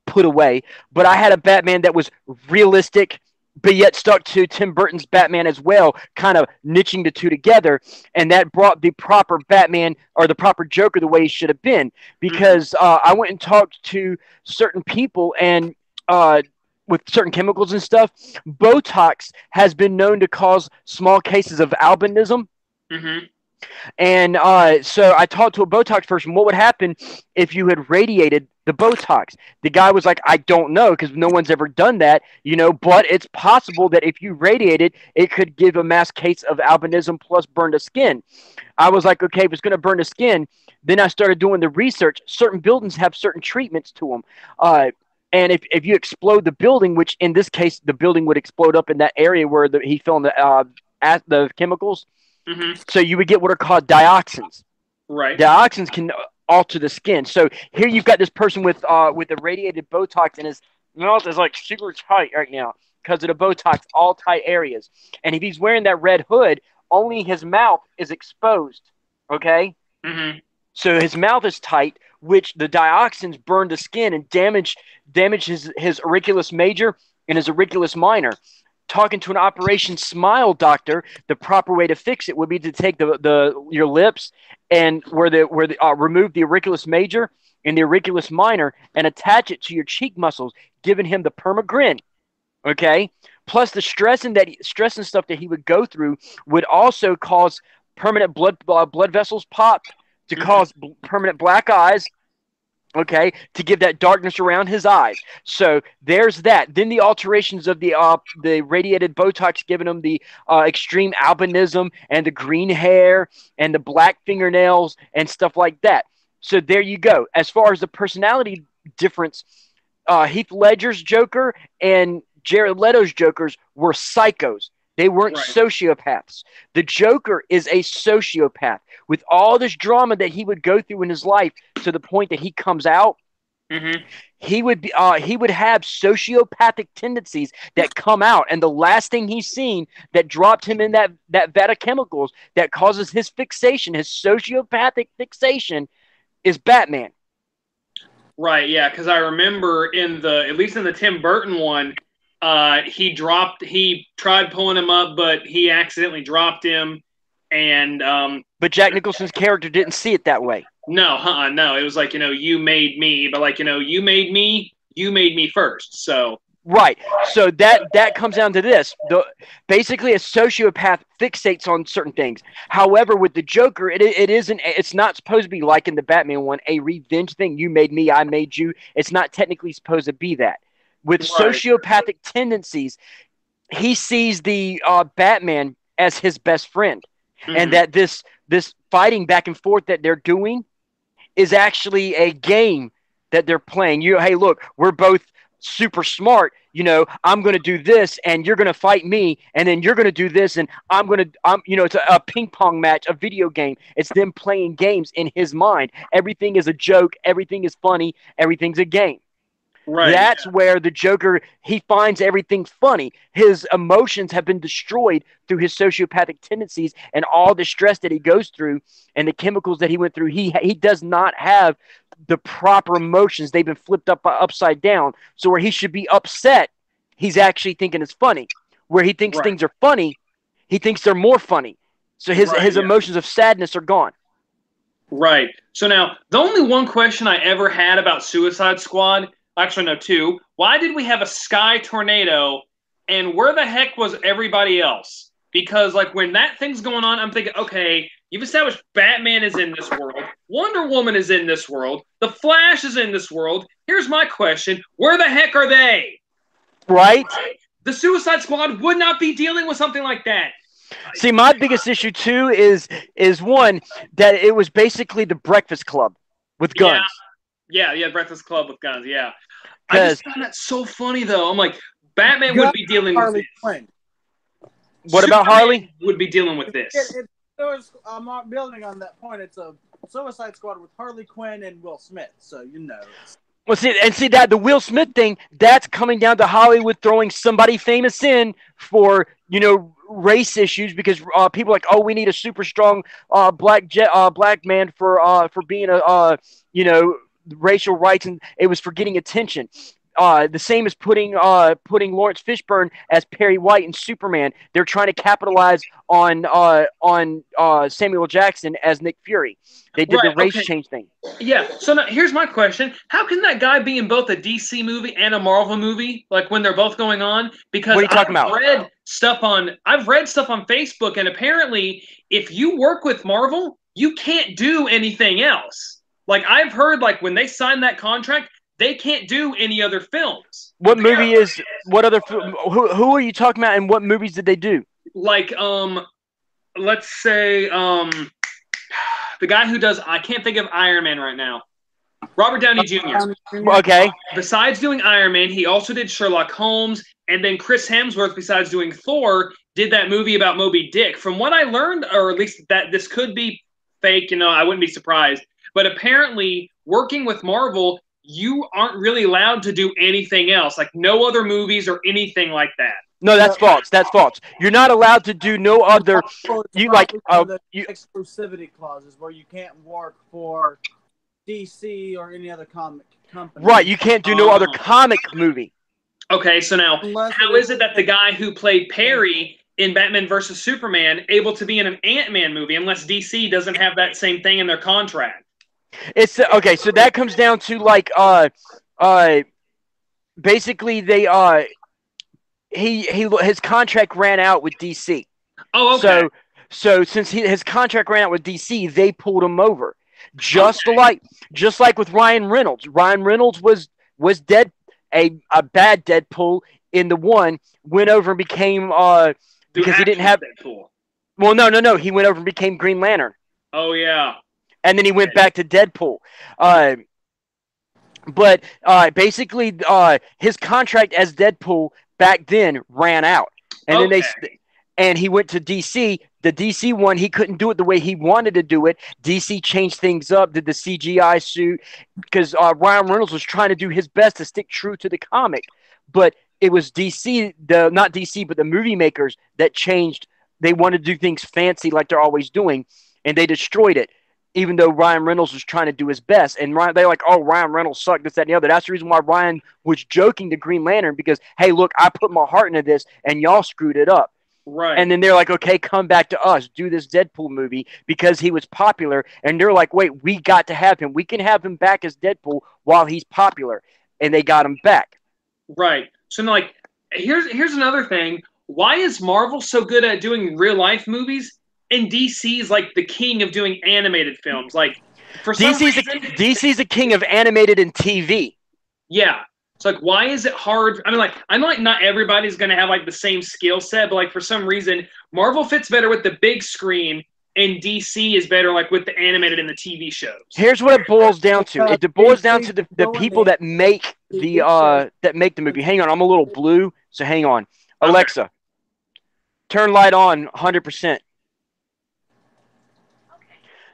put away, but I had a Batman that was realistic, but yet stuck to Tim Burton's Batman as well, kind of niching the two together, and that brought the proper Batman or the proper Joker the way he should have been. Because I went and talked to certain people, and with certain chemicals and stuff, Botox has been known to cause small cases of albinism. Mm-hmm. And so I talked to a Botox person. What would happen if you had radiated the Botox? The guy was like, I don't know, because no one's ever done that, but it's possible that if you radiate it, it could give a mass case of albinism plus burn the skin. I was like, okay, if it's going to burn the skin, then I started doing the research. Certain buildings have certain treatments to them. And if you explode the building, which in this case, the building would explode up in that area where he fell in the chemicals. Mm-hmm. So you would get what are called dioxins. Right. Dioxins can alter the skin. So here you've got this person with the radiated Botox, and his mouth is like super tight right now because of the Botox, all tight areas. And if he's wearing that red hood, only his mouth is exposed. Okay. Mm-hmm. So his mouth is tight, which the dioxins burn the skin and damage his auriculus major and his auriculus minor. Talking to an Operation Smile doctor, the proper way to fix it would be to take your lips and remove the auriculus major and the auriculus minor and attach it to your cheek muscles, giving him the permagrin. Okay, plus the stress and stuff that he would go through would also cause permanent blood vessels pop, to cause permanent black eyes. Okay, to give that darkness around his eyes. So there's that. Then the alterations of the radiated Botox, giving him the extreme albinism and the green hair and the black fingernails and stuff like that. So there you go. As far as the personality difference, Heath Ledger's Joker and Jared Leto's Jokers were psychos. They weren't sociopaths. The Joker is a sociopath with all this drama that he would go through in his life to the point that he comes out. Mm-hmm. He would have sociopathic tendencies that come out, and the last thing he's seen that dropped him in that vat of chemicals that causes his fixation, his sociopathic fixation, is Batman. Right. Yeah, because I remember at least in the Tim Burton one. He tried pulling him up, but he accidentally dropped him. And but Jack Nicholson's character didn't see it that way. No, no. It was like, you made me, but like, you made me first. So right. So that comes down to this. Basically a sociopath fixates on certain things. However, with the Joker, it's not supposed to be like in the Batman one, a revenge thing. You made me, I made you. It's not technically supposed to be that. With sociopathic tendencies, he sees the Batman as his best friend, and that this fighting back and forth that they're doing is actually a game that they're playing. Hey, look, we're both super smart. I'm going to do this, and you're going to fight me, and then you're going to do this, and it's a ping pong match, a video game. It's them playing games in his mind. Everything is a joke. Everything is funny. Everything's a game. Right. That's where the Joker, he finds everything funny. His emotions have been destroyed through his sociopathic tendencies and all the stress that he goes through and the chemicals that he went through. He does not have the proper emotions. They've been flipped upside down. So where he should be upset, he's actually thinking it's funny. Where he thinks things are funny, he thinks they're more funny. So his emotions of sadness are gone. Right. So now, the only one question I ever had about Suicide Squad, actually no, two, why did we have a sky tornado, and where the heck was everybody else? Because when that thing's going on, I'm thinking, okay, you've established Batman is in this world, Wonder Woman is in this world, The Flash is in this world. Here's my question: where the heck are they? Right? The Suicide Squad would not be dealing with something like that. See, my biggest issue too is one that it was basically the Breakfast Club with guns. Yeah, Breakfast Club with guns. Yeah, I just found that so funny though. I'm like, Batman would be dealing with this. Quinn. What about Harley? Would be dealing with this. I'm not building on that point. It's a Suicide Squad with Harley Quinn and Will Smith, so Well, see that the Will Smith thing, that's coming down to Hollywood throwing somebody famous in for race issues, because people are like, oh, we need a super strong black man for being a racial rights, and it was for getting attention. The same as putting Lawrence Fishburne as Perry White in Superman. They're trying to capitalize on Samuel Jackson as Nick Fury. They did the race change thing. Yeah. So now here's my question: how can that guy be in both a DC movie and a Marvel movie, when they're both going on? Because what are you talking about? I've read stuff on Facebook, and apparently, if you work with Marvel, you can't do anything else. I've heard, when they sign that contract, they can't do any other films. What movie is? What other? Who are you talking about? And what movies did they do? Let's say the guy who does, I can't think of Iron Man right now. Robert Downey Jr. Okay. Besides doing Iron Man, he also did Sherlock Holmes, and then Chris Hemsworth, besides doing Thor, did that movie about Moby Dick. From what I learned, or at least that this could be fake, I wouldn't be surprised. But apparently, working with Marvel, you aren't really allowed to do anything else, no other movies or anything like that. No, that's false. That's false. You're not allowed to do no other. Exclusivity clauses where you can't work for DC or any other comic company. Right, you can't do no other comic movie. Okay, so now, how is it that the guy who played Perry in Batman vs. Superman able to be in an Ant-Man movie unless DC doesn't have that same thing in their contract? It's okay, so that comes down to basically they his contract ran out with DC. Oh, okay. So since his contract ran out with DC, they pulled him over. Just like with Ryan Reynolds. Ryan Reynolds was a bad Deadpool in the one, went over and became because he didn't have Deadpool. Well, no, he went over and became Green Lantern. Oh yeah. And then he went back to Deadpool. But basically his contract as Deadpool back then ran out. And then and he went to DC. The DC one, he couldn't do it the way he wanted to do it. DC changed things up, did the CGI suit, because Ryan Reynolds was trying to do his best to stick true to the comic. But it was DC, not DC, but the movie makers that changed. They wanted to do things fancy like they're always doing, and they destroyed it. Even though Ryan Reynolds was trying to do his best. And they're like, oh, Ryan Reynolds sucked, this, that, and the other. That's the reason why Ryan was joking to Green Lantern, because, hey, look, I put my heart into this, and y'all screwed it up. Right. And then they're like, okay, come back to us. Do this Deadpool movie because he was popular. And they're like, wait, we got to have him. We can have him back as Deadpool while he's popular. And they got him back. Right. So, here's another thing. Why is Marvel so good at doing real-life movies? And DC's the king of doing animated films. For some reason, DC's the king of animated and TV. Yeah. It's why is it hard? I know not everybody's going to have the same skill set, but for some reason, Marvel fits better with the big screen, and DC is better, like with the animated and the TV shows. Here's what it boils down to. It boils down to the people that make the movie. Hang on, I'm a little blue, so hang on. Alexa, turn light on 100%.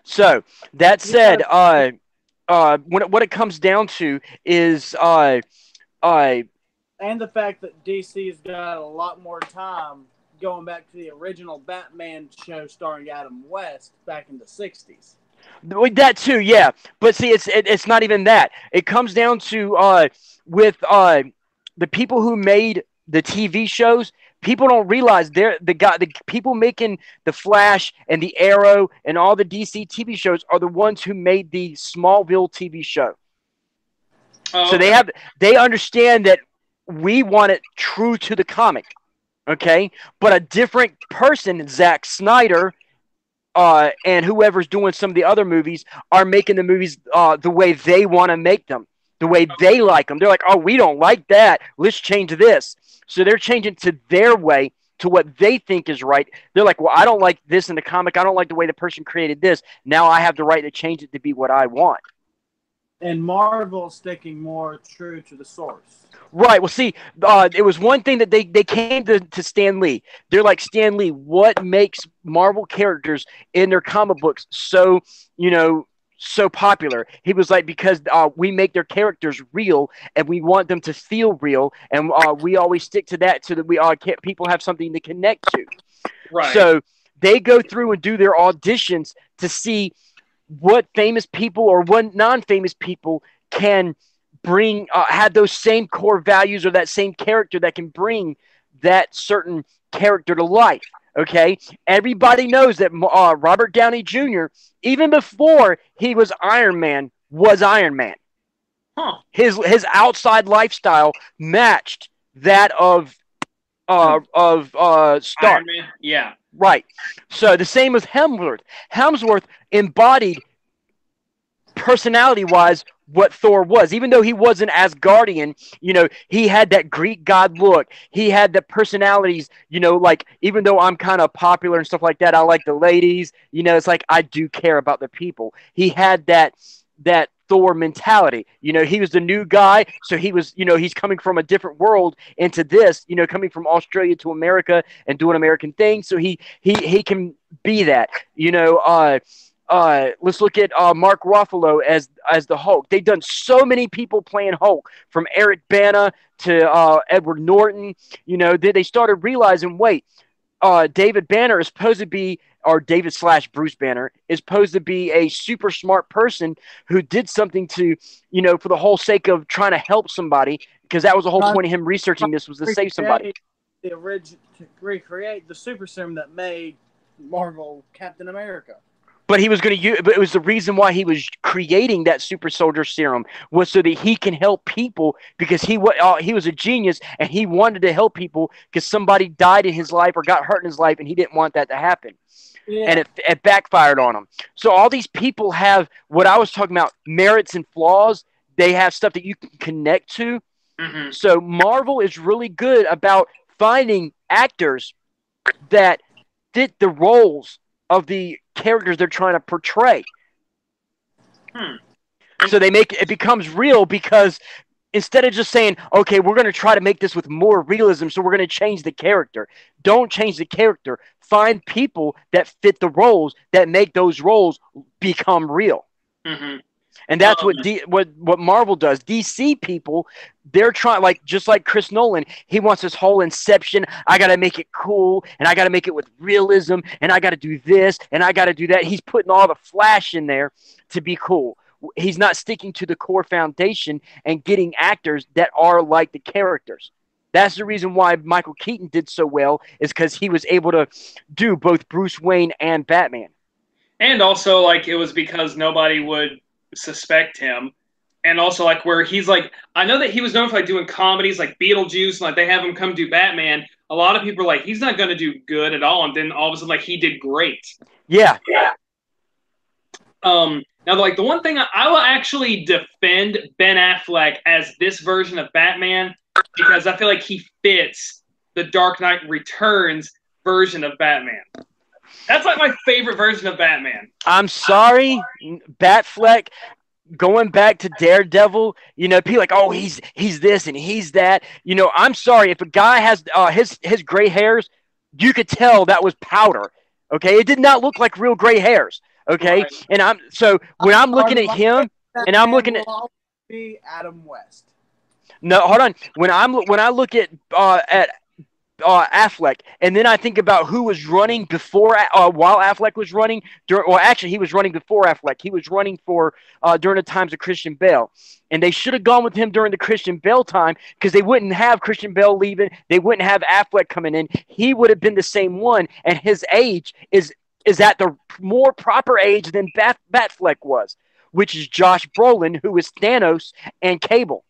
So that said, what it comes down to is and the fact that DC's got a lot more time going back to the original Batman show starring Adam West back in the 60s. That too, yeah. But see, it's not even that. It comes down to with the people who made the TV shows. People don't realize the people making the Flash and the Arrow and all the DC TV shows are the ones who made the Smallville TV show. Oh, so they understand that we want it true to the comic. Okay, but a different person, Zack Snyder, and whoever's doing some of the other movies are making the movies the way they want to make them, the way they like them. They're like, oh, we don't like that. Let's change this. So they're changing to their way, to what they think is right. They're like, well, I don't like this in the comic. I don't like the way the person created this. Now I have the right to change it to be what I want. And Marvel sticking more true to the source. Right. Well, see, it was one thing that they came to Stan Lee. They're like, Stan Lee, what makes Marvel characters in their comic books so, so popular? He was like, because we make their characters real and we want them to feel real. And we always stick to that so that people have something to connect to. Right. So they go through and do their auditions to see what famous people or what non-famous people can bring, have those same core values or that same character that can bring that certain character to life. Okay, everybody knows that Robert Downey Jr., even before he was Iron Man, was Iron Man. Huh. His outside lifestyle matched that of Stark. Iron Man. Yeah. Right. So the same with Hemsworth. Hemsworth embodied personality-wise what Thor was. Even though he wasn't Asgardian, he had that Greek god look. He had the personalities, like, even though I'm kind of popular and stuff like that, I like the ladies, it's like I do care about the people. He had that Thor mentality. He was the new guy, so he was, he's coming from a different world into this, coming from Australia to America and doing American things, so he can be that. Let's look at Mark Ruffalo as the Hulk. They've done so many people playing Hulk, from Eric Bana to Edward Norton. They started realizing, wait, David Banner is supposed to be, or David/Bruce Banner is supposed to be a super smart person who did something to, for the whole sake of trying to help somebody, because that was the whole point of him researching this, was to save somebody. To recreate the super serum that made Marvel Captain America. But he was going to use. But it was the reason why he was creating that super soldier serum was so that he can help people, because he was a genius and he wanted to help people because somebody died in his life or got hurt in his life and he didn't want that to happen. Yeah. And it backfired on him. So all these people have what I was talking about, merits and flaws. They have stuff that you can connect to. Mm-hmm. So Marvel is really good about finding actors that fit the roles of the characters they're trying to portray. So it becomes real, because instead of just saying, okay, we're going to try to make this with more realism, so we're going to change the character. Don't change the character. Find people that fit the roles, that make those roles become real. Mm-hmm. And that's what Marvel does. DC people, they're trying, just like Chris Nolan, he wants this whole Inception. I got to make it cool, and I got to make it with realism, and I got to do this, and I got to do that. He's putting all the flash in there to be cool. He's not sticking to the core foundation and getting actors that are like the characters. That's the reason why Michael Keaton did so well, is because he was able to do both Bruce Wayne and Batman. And also, it was because nobody would suspect him, and also where he's I know that he was known for doing comedies like Beetlejuice, and they have him come do Batman. A lot of people are he's not going to do good at all, and then all of a sudden he did great. Yeah. Now the one thing I will actually defend Ben Affleck as this version of Batman, because I feel like he fits the Dark Knight Returns version of Batman. That's like my favorite version of Batman. I'm sorry, Batfleck. Going back to Daredevil, you know, people like, oh, he's this and he's that. You know, I'm sorry if a guy has his gray hairs, you could tell that was powder. Okay, it did not look like real gray hairs. Okay, Right. and when I'm looking at him, and I'm looking at be Adam West. no, hold on. When I look at Affleck, and then I think about who was running before while Affleck was running. Actually, he was running before Affleck. He was running for during the times of Christian Bale, and they should have gone with him during the Christian Bale time because they wouldn't have Christian Bale leaving. They wouldn't have Affleck coming in. He would have been the same one, and his age is at the more proper age than Batfleck was, which is Josh Brolin, who is Thanos and Cable.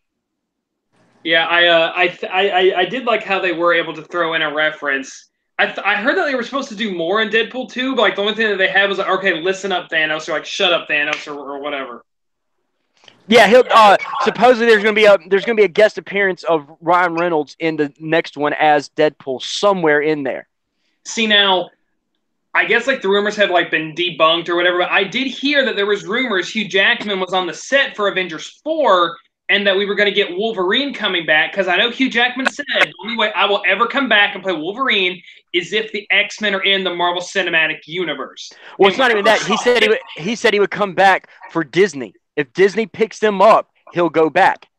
Yeah, I did like how they were able to throw in a reference. I heard that they were supposed to do more in Deadpool 2, but like the only thing that they had was like, okay, listen up, Thanos, or like shut up, Thanos, or whatever. Yeah, he'll supposedly there's gonna be a guest appearance of Ryan Reynolds in the next one as Deadpool somewhere in there. See, now, I guess like the rumors have like been debunked or whatever, but I did hear that there was rumors Hugh Jackman was on the set for Avengers 4 and that we were going to get Wolverine coming back, because I know Hugh Jackman said the only way I will ever come back and play Wolverine is if the X-Men are in the Marvel Cinematic Universe. Well, it's not even that. He said he would come back for Disney. If Disney picks them up, he'll go back.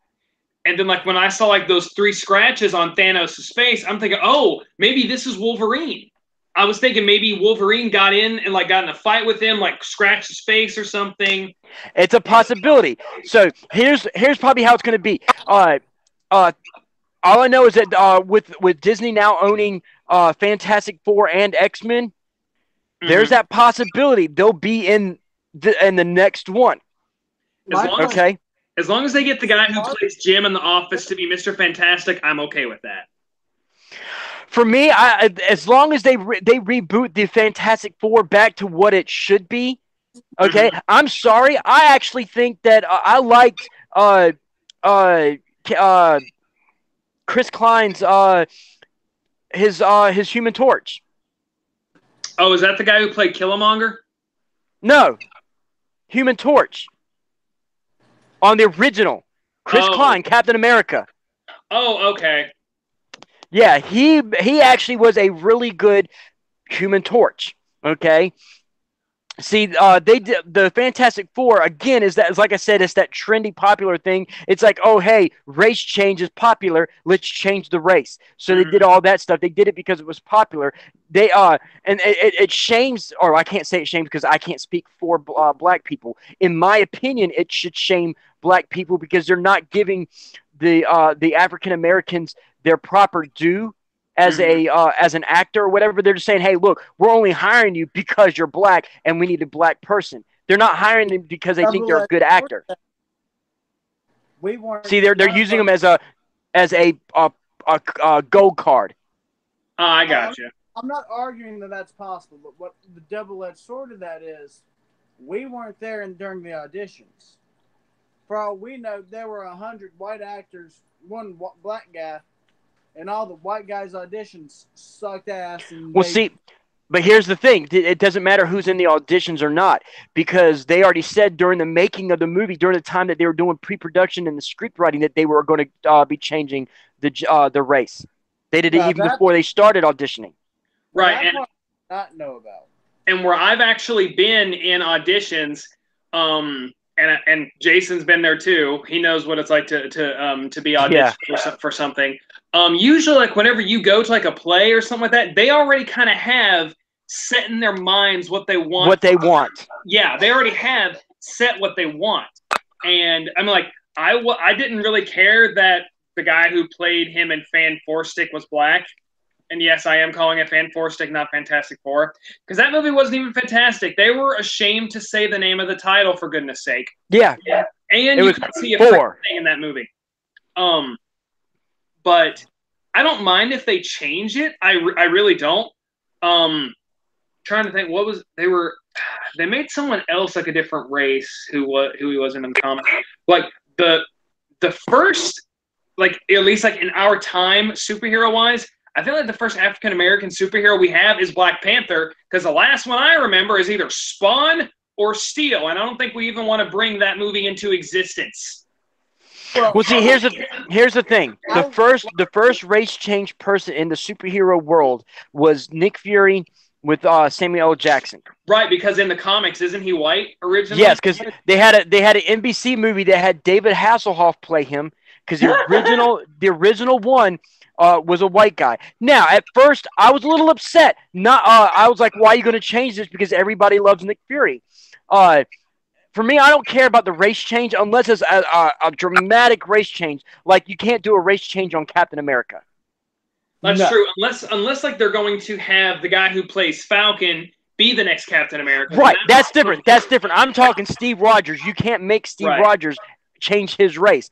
And then like when I saw like those 3 scratches on Thanos' face, I'm thinking, oh, maybe this is Wolverine. I was thinking maybe Wolverine got in and like got in a fight with him, like scratched his face or something. It's a possibility. So here's probably how it's going to be. All I know is that with Disney now owning Fantastic Four and X-Men, there's that possibility they'll be in the next one. As long as they get the guy who plays Jim in The Office to be Mr. Fantastic, I'm okay with that. For me, as long as they reboot the Fantastic Four back to what it should be, okay. I'm sorry. I actually think that I liked Chris Klein's his Human Torch. Oh, is that the guy who played Killmonger? No, Human Torch. On the original, Chris Klein, Captain America. Oh, okay. Yeah, he actually was a really good Human Torch. Okay, see, they did the Fantastic Four again. Is like I said, it's that trendy, popular thing. It's like, oh, hey, race change is popular. Let's change the race. So they did all that stuff. They did it because it was popular. They and it shames, or I can't say it shames because I can't speak for black people. In my opinion, it should shame black people because they're not giving the African Americans their proper due as as an actor or whatever. They're just saying, hey, look, we're only hiring you because you're black and we need a black person. They're not hiring them because they think they're a good actor. See, they're using them as a gold card. Oh, I got you. I'm not arguing that that's possible, but what the double-edged sword of that is, we weren't there during the auditions. For all we know, there were 100 white actors, one black guy, and all the white guys' auditions sucked ass. And but here's the thing. It doesn't matter who's in the auditions or not, because they already said during the making of the movie, during the time that they were doing pre-production and the script writing, that they were going to be changing the race. They did it even before they started auditioning. Right. And I not know about. And where I've actually been in auditions, and Jason's been there too. He knows what it's like to be auditioned for something. Usually, like whenever you go to like a play or something like that, they already kind of have set in their minds what they want. What they want. Yeah, they already have set what they want. And I mean, like I didn't really care that the guy who played him in Fan Four Stick was black. And yes, I am calling it Fan Four Stick, not Fantastic Four, because that movie wasn't even fantastic. They were ashamed to say the name of the title, for goodness sake. Yeah. And you can see a freaking thing in that movie. But I don't mind if they change it. I really don't. Trying to think, they made someone else like a different race who he wasn't in the comic. Like the first, like at least like in our time, superhero wise, I feel like the first African American superhero we have is Black Panther, because the last one I remember is either Spawn or Steel, and I don't think we even want to bring that movie into existence. Well, see, here's the thing. The first race change person in the superhero world was Nick Fury with Samuel L. Jackson. Right, because in the comics, isn't he white originally? Yes, because they had an NBC movie that had David Hasselhoff play him, because the original one was a white guy. Now, at first, I was a little upset. I was like, why are you going to change this? Because everybody loves Nick Fury. For me, I don't care about the race change unless it's a dramatic race change. Like, you can't do a race change on Captain America. That's true. Unless like they're going to have the guy who plays Falcon be the next Captain America. Right. That's different. That's different. I'm talking Steve Rogers. You can't make Steve Rogers change his race.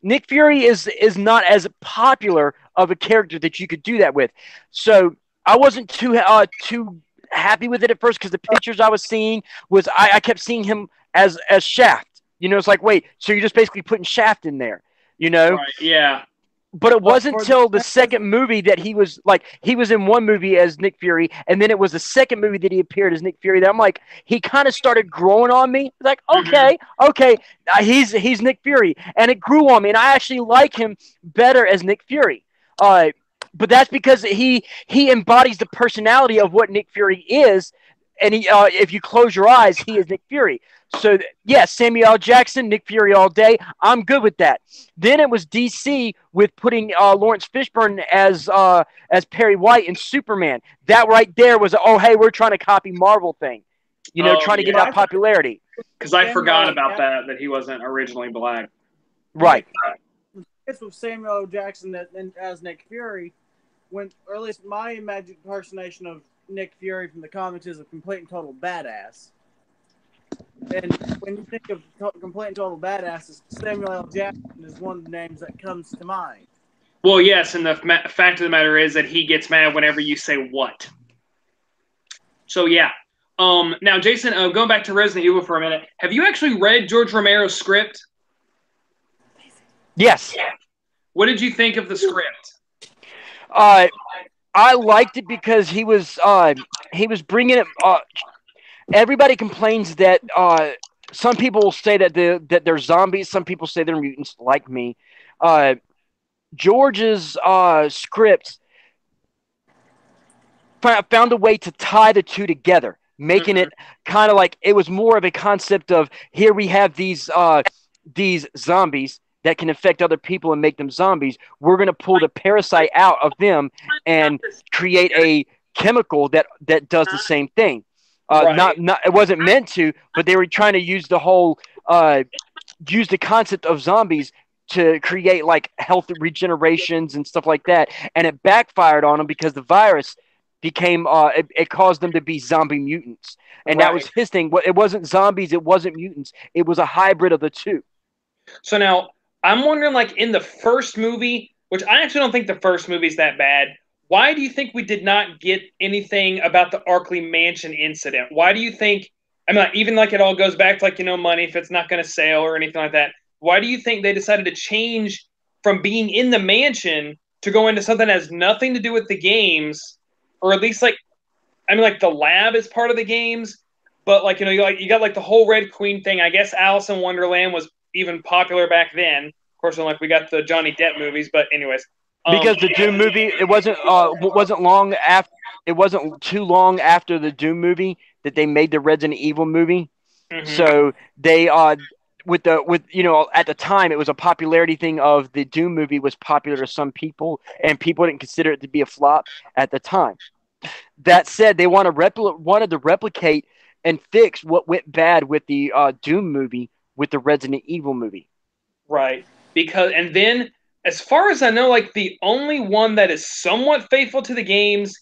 Nick Fury is not as popular of a character that you could do that with. So I wasn't too happy with it at first, because the pictures I was seeing was I kept seeing him as Shaft. You know, it's like, wait, so you're just basically putting Shaft in there, you know? Right, yeah. But it wasn't until the second movie that he was in one movie as Nick Fury, and then it was the second movie that he appeared as Nick Fury that I'm like, he kind of started growing on me. Like, okay, he's Nick Fury, and it grew on me, and I actually like him better as Nick Fury. But that's because he embodies the personality of what Nick Fury is, and if you close your eyes, he is Nick Fury. So, yes, Samuel L. Jackson, Nick Fury all day. I'm good with that. Then it was DC with putting Lawrence Fishburne as Perry White in Superman. That right there was, hey, we're trying to copy Marvel thing. You know, trying to get that popularity. Because I forgot about that he wasn't originally black. Right. It's with Samuel L. Jackson as Nick Fury, or at least my impersonation of Nick Fury from the comics is a complete and total badass. And when you think of complete and total badasses, Samuel L. Jackson is one of the names that comes to mind. Well, yes, and the fact of the matter is that he gets mad whenever you say what. So, yeah. Now, Jason, going back to Resident Evil for a minute, have you actually read George Romero's script? Yes. What did you think of the script? I liked it because he was bringing it. Everybody complains that some people will say that they're zombies. Some people say they're mutants, like me. George's script found a way to tie the two together, making it kind of like it was more of a concept of, here we have these zombies that can affect other people and make them zombies. We're going to pull the parasite out of them and create a chemical that does the same thing. Not it wasn't meant to, but they were trying to use the whole use the concept of zombies to create like health regenerations and stuff like that, and it backfired on them because the virus became it caused them to be zombie mutants, and that was his thing. It wasn't zombies, it wasn't mutants, it was a hybrid of the two. So now I'm wondering, like in the first movie, which I actually don't think the first movie is that bad, why do you think we did not get anything about the Arkley Mansion incident? Why do you think, I mean, like, even like it all goes back to like, you know, money, if it's not going to sell or anything like that, why do you think they decided to change from being in the mansion to go into something that has nothing to do with the games, or at least like, I mean, like the lab is part of the games, but like, you know, you got like the whole Red Queen thing. I guess Alice in Wonderland was even popular back then. Of course, like we got the Johnny Depp movies, but anyways. Because the Doom movie, it wasn't long after. It wasn't too long after the Doom movie that they made the Resident Evil movie. Mm-hmm. So they with you know, at the time it was a popularity thing of the Doom movie was popular to some people, and people didn't consider it to be a flop at the time. That said, they wanted to replicate and fix what went bad with the Doom movie with the Resident Evil movie. Right, and then, as far as I know, like the only one that is somewhat faithful to the games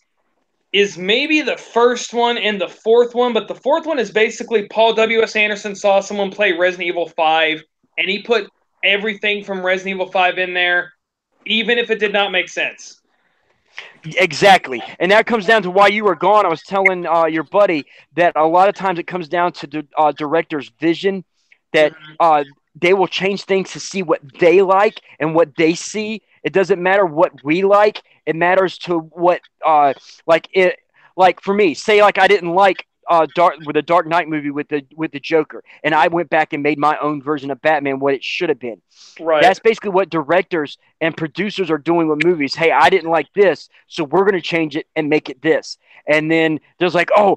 is maybe the first one and the fourth one, but the fourth one is basically Paul W.S. Anderson saw someone play Resident Evil 5, and he put everything from Resident Evil 5 in there, even if it did not make sense. Exactly, and that comes down to why you were gone. I was telling your buddy that a lot of times it comes down to director's vision, that they will change things to see what they like and what they see, It doesn't matter what we like. It matters to what for me, say like I didn't like the Dark Knight movie with the Joker, and I went back and made my own version of Batman what it should have been. Right. That's basically what directors and producers are doing with movies. Hey, I didn't like this, so we're going to change it and make it this. And then there's like, oh,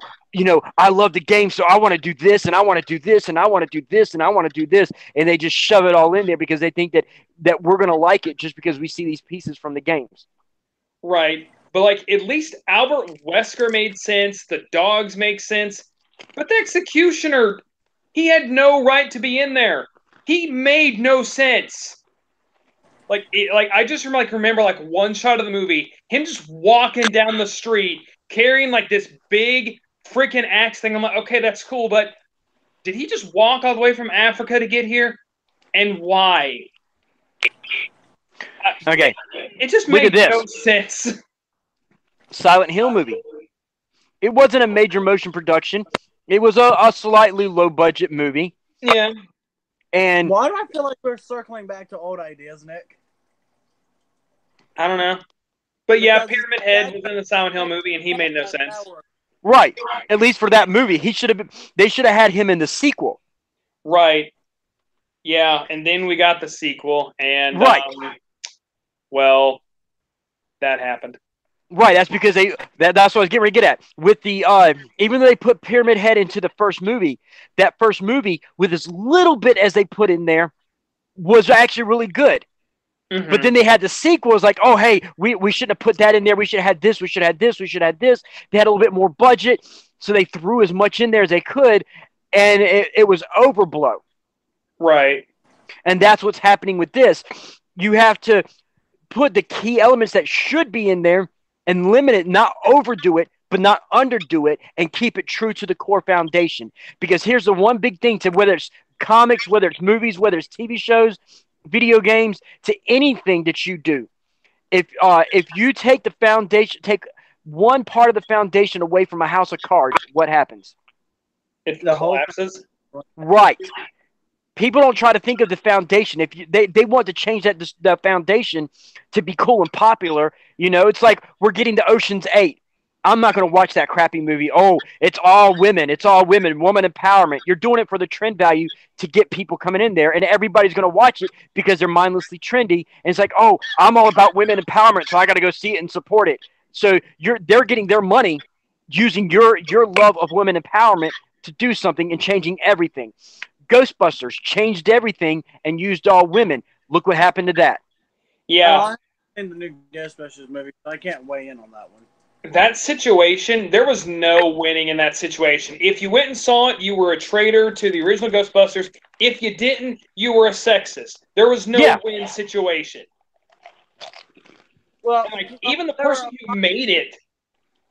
I love the game, so I want to do this, and I want to do this, and I want to do this, and I want to do this, and they just shove it all in there because they think that we're going to like it just because we see these pieces from the games. Right. But, like, at least Albert Wesker made sense. The dogs make sense. But the executioner, he had no right to be in there. He made no sense. I just remember one shot of the movie, him just walking down the street, carrying, like, this big freaking axe thing. I'm like, okay, that's cool, but did he just walk all the way from Africa to get here? And why? Okay. It just made no sense. Silent Hill movie. It wasn't a major motion production. It was a slightly low budget movie. Yeah. And why do I feel like we're circling back to old ideas, Nick? I don't know. But yeah, Pyramid Head was in the Silent Hill movie, and he made no sense. Right. At least for that movie, they should have had him in the sequel. Right. Yeah, and then we got the sequel, and right. Well, that happened. Right, that's because that's what I was getting ready to get at. With the even though they put Pyramid Head into the first movie, that first movie with as little bit as they put in there was actually really good. Mm-hmm. But then they had the sequel. It was like, oh hey, we shouldn't have put that in there. We should have had this. We should have had this. We should have had this. They had a little bit more budget, so they threw as much in there as they could, and it was overblow. Right. And that's what's happening with this. You have to put the key elements that should be in there and limit it, not overdo it, but not underdo it, and keep it true to the core foundation. Because here's the one big thing to whether it's comics, whether it's movies, whether it's TV shows, video games, to anything that you do. If you take the foundation, take one part of the foundation away from a house of cards, what happens? It collapses. Right. People don't try to think of the foundation. If they want to change the foundation to be cool and popular, it's like we're getting to Ocean's 8. I'm not going to watch that crappy movie. Oh, it's all women. It's all women. Woman empowerment. You're doing it for the trend value to get people coming in there, and everybody's going to watch it because they're mindlessly trendy. And it's like, oh, I'm all about women empowerment, so I got to go see it and support it. So they're getting their money using your love of women empowerment to do something and changing everything. Ghostbusters changed everything and used all women. Look what happened to that. Yeah. In the new Ghostbusters movie, I can't weigh in on that one. That situation, there was no winning in that situation. If you went and saw it, you were a traitor to the original Ghostbusters. If you didn't, you were a sexist. There was no win situation. Well, even the person who made it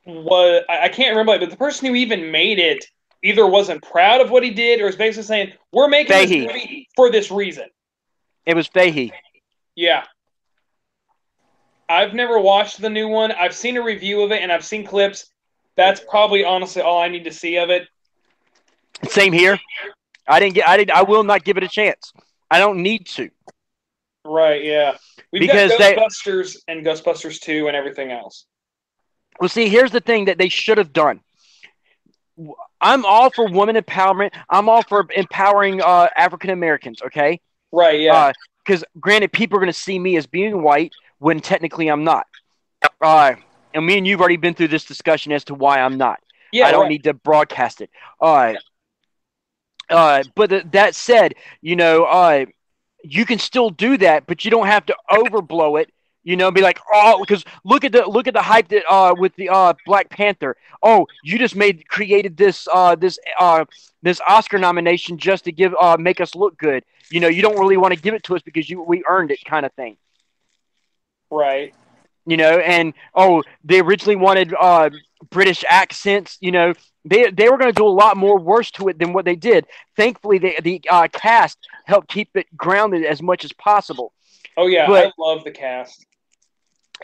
was, I can't remember, but the person who even made it either wasn't proud of what he did or was basically saying, we're making this movie for this reason. It was Fahey. Yeah. I've never watched the new one. I've seen a review of it, and I've seen clips. That's probably honestly all I need to see of it. Same here. I will not give it a chance. I don't need to. Right, yeah. We've got Ghostbusters and Ghostbusters 2 and everything else. Well, see, here's the thing that they should have done. I'm all for women empowerment. I'm all for empowering African Americans, okay? Right, yeah. Because, granted, people are going to see me as being white when technically I'm not. And me and you've already been through this discussion as to why I'm not. Yeah, I don't need to broadcast it. But that said, you can still do that, but you don't have to overblow it. Be like, oh, because look at the hype that with the Black Panther. Oh, you just created this Oscar nomination just to make us look good. You don't really want to give it to us because we earned it, kind of thing. Right. And they originally wanted British accents. They were going to do a lot more worse to it than what they did. Thankfully, the cast helped keep it grounded as much as possible. Oh yeah, but I love the cast.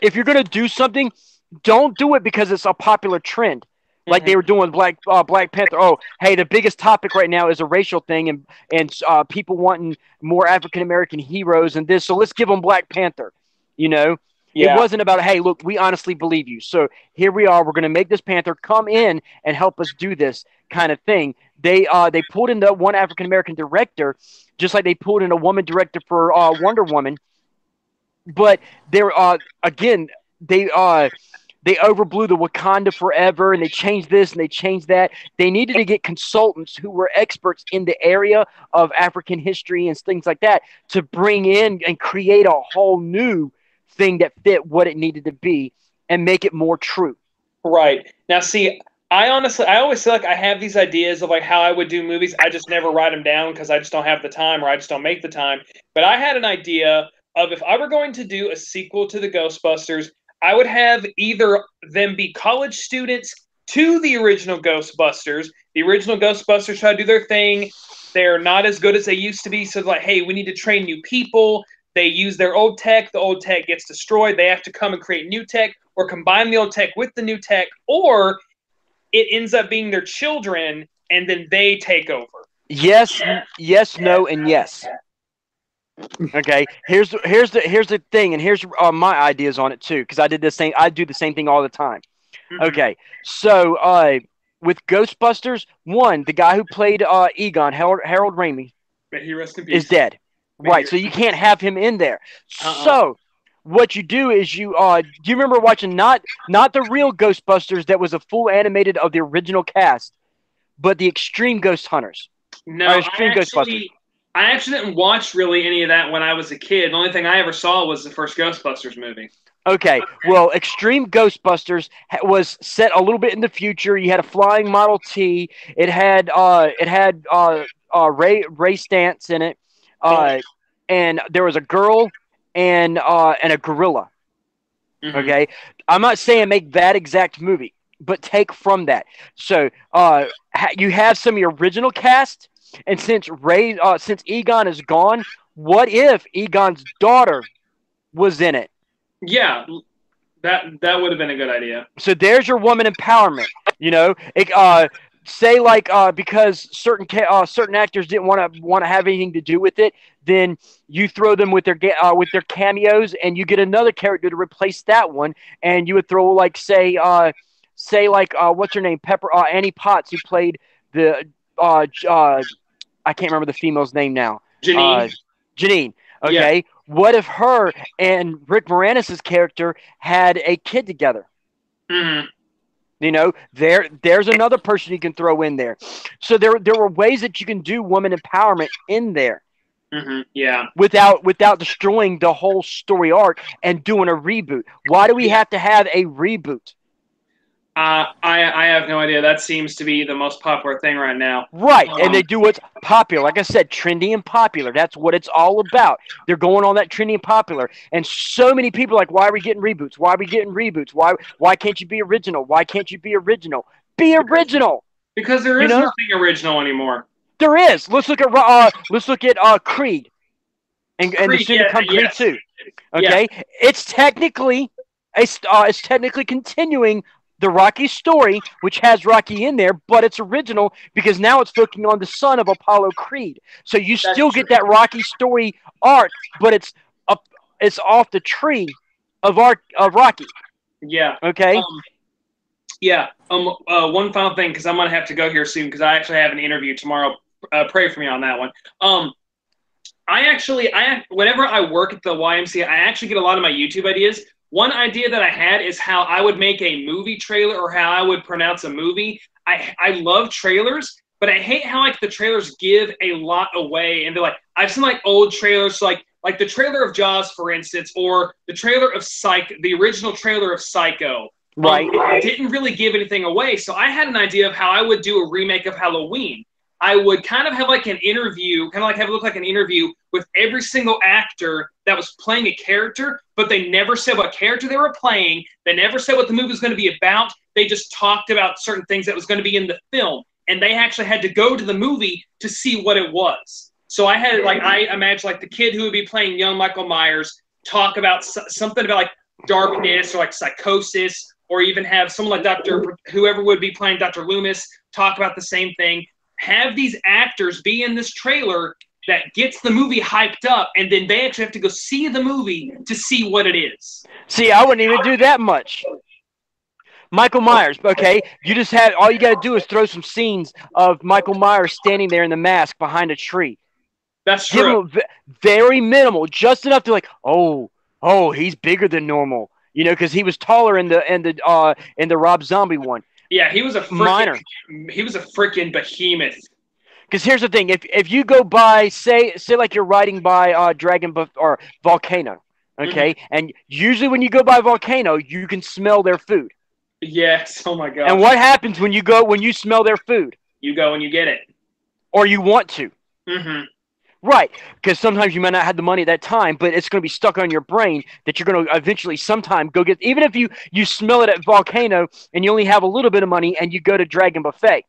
If you're going to do something, don't do it because it's a popular trend. Like they were doing Black Panther. Oh, hey, the biggest topic right now is a racial thing and people wanting more African American heroes and this. So let's give them Black Panther. You know, Yeah. it wasn't about, hey, look, we honestly believe you. So here we are. We're going to make this Panther come in and help us do this kind of thing. They pulled in the one African American director, just like they pulled in a woman director for Wonder Woman. But they're again, they overblew the Wakanda Forever, and they changed this and they changed that. They needed to get consultants who were experts in the area of African history and things like that to bring in and create a whole new thing that fit what it needed to be and make it more true. Right. Now, see, I always feel like I have these ideas of like how I would do movies. I just never write them down because I just don't have the time or I just don't make the time. But I had an idea of if I were going to do a sequel to the Ghostbusters, I would have either them be college students to the original Ghostbusters. The original Ghostbusters try to do their thing. They're not as good as they used to be. So like, hey, we need to train new people. They use their old tech. The old tech gets destroyed. They have to come and create new tech or combine the old tech with the new tech. Or it ends up being their children and then they take over. Yes, no, and yes. Okay, here's the thing, and here's my ideas on it too, because I do the same thing all the time. Mm-hmm. Okay, so with Ghostbusters, the guy who played Egon, Harold Ramis, May he rest in peace. is dead. Right, so you can't have him in there. So what you do is you do you remember watching not the real Ghostbusters that was a full animated of the original cast, but the Extreme Ghost Hunters? No, Extreme Ghostbusters. I actually didn't watch really any of that when I was a kid. The only thing I ever saw was the first Ghostbusters movie. Okay, well, Extreme Ghostbusters was set a little bit in the future. You had a flying Model T. It had Ray Stantz in it, and there was a girl and a gorilla. Mm-hmm. Okay, I'm not saying make that exact movie, but take from that. So you have some of your original cast. And since Egon is gone, what if Egon's daughter was in it? Yeah, that would have been a good idea. So there's your woman empowerment. You know, say like because certain actors didn't want to have anything to do with it, then you throw them with their cameos, and you get another character to replace that one, and you would throw like say what's her name, Annie Potts, who played the I can't remember the female's name now. Janine. Janine. Okay. Yeah. What if her and Rick Moranis' character had a kid together? Mm-hmm. You know, there's another person you can throw in there. So there were ways that you can do woman empowerment in there. Mm-hmm. Yeah. Without destroying the whole story arc and doing a reboot. Why do we have to have a reboot? I have no idea. That seems to be the most popular thing right now. Right, and they do what's popular. Like I said, trendy and popular. That's what it's all about. They're going on that trendy and popular. And so many people are like, why are we getting reboots? Why are we getting reboots? Why can't you be original? Why can't you be original? Be original. Because there is nothing original anymore. There is. Let's look at Creed. And the soon to come Creed 2. Okay? Yeah. It's technically continuing the Rocky story, which has Rocky in there, but it's original because now it's focusing on the son of Apollo Creed. So you still get that Rocky story arc, but it's off the tree of Rocky. Yeah. Okay. One final thing, because I'm gonna have to go here soon, because I actually have an interview tomorrow. Pray for me on that one. Whenever I work at the YMCA, I actually get a lot of my YouTube ideas. One idea that I had is how I would make a movie trailer or how I would pronounce a movie. I love trailers, but I hate how like the trailers give a lot away. And they're like, I've seen like old trailers, like the trailer of Jaws, for instance, or the trailer of the original trailer of Psycho. Right. It didn't really give anything away. So I had an idea of how I would do a remake of Halloween. I would kind of have like an interview, kind of like have it look like an interview with every single actor that was playing a character, but they never said what character they were playing. They never said what the movie was going to be about. They just talked about certain things that was going to be in the film. And they actually had to go to the movie to see what it was. So I imagine like the kid who would be playing young Michael Myers talk about something about like darkness or like psychosis, or even have someone like whoever would be playing Dr. Loomis talk about the same thing. Have these actors be in this trailer that gets the movie hyped up, and then they actually have to go see the movie to see what it is. See, I wouldn't even do that much. Michael Myers, okay? You just have all you got to do is throw some scenes of Michael Myers standing there in the mask behind a tree. That's Give true. him very minimal, just enough to like, oh, he's bigger than normal, you know, because he was taller in the Rob Zombie one. Yeah, he was a Minor. freaking behemoth. Because here's the thing: if you go by, say like you're riding by or Volcano, okay, and usually when you go by Volcano, you can smell their food. Yes. Oh my God. And what happens when you smell their food? You go and you get it, or you want to. Mm-hmm. Right, because sometimes you might not have the money at that time, but it's going to be stuck on your brain that you're going to eventually sometime go get. Even if you smell it at Volcano and you only have a little bit of money and you go to Dragon Buffet,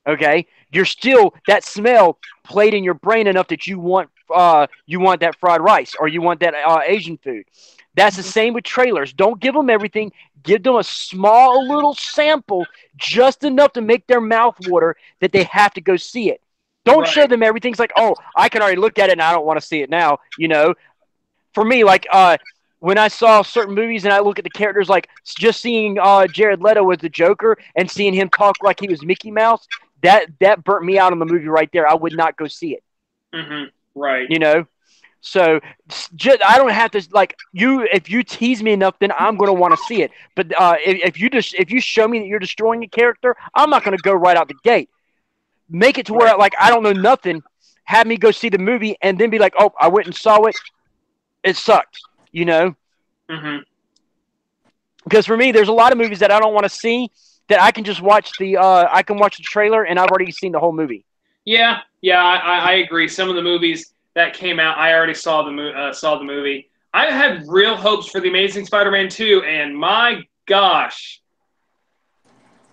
okay, you're still that smell played in your brain enough that you want that fried rice or you want that Asian food. That's the same with trailers. Don't give them everything. Give them a small little sample, just enough to make their mouth water that they have to go see it. Don't show them everything. It's like, oh, I can already look at it and I don't want to see it now. You know, for me, like when I saw certain movies and I look at the characters, like just seeing Jared Leto as the Joker and seeing him talk like he was Mickey Mouse, that burnt me out on the movie right there. I would not go see it. Mm-hmm. Right. You know, so I don't have to like you. If you tease me enough, then I'm going to want to see it. But if you show me that you're destroying a character, I'm not going to go right out the gate. Make it to where like I don't know nothing. Have me go see the movie and then be like, oh, I went and saw it. It sucked, you know. Mm-hmm. Because for me, there's a lot of movies that I don't want to see that I can just watch I can watch the trailer and I've already seen the whole movie. Yeah, I agree. Some of the movies that came out, I already saw the movie. I had real hopes for The Amazing Spider-Man 2, and my gosh,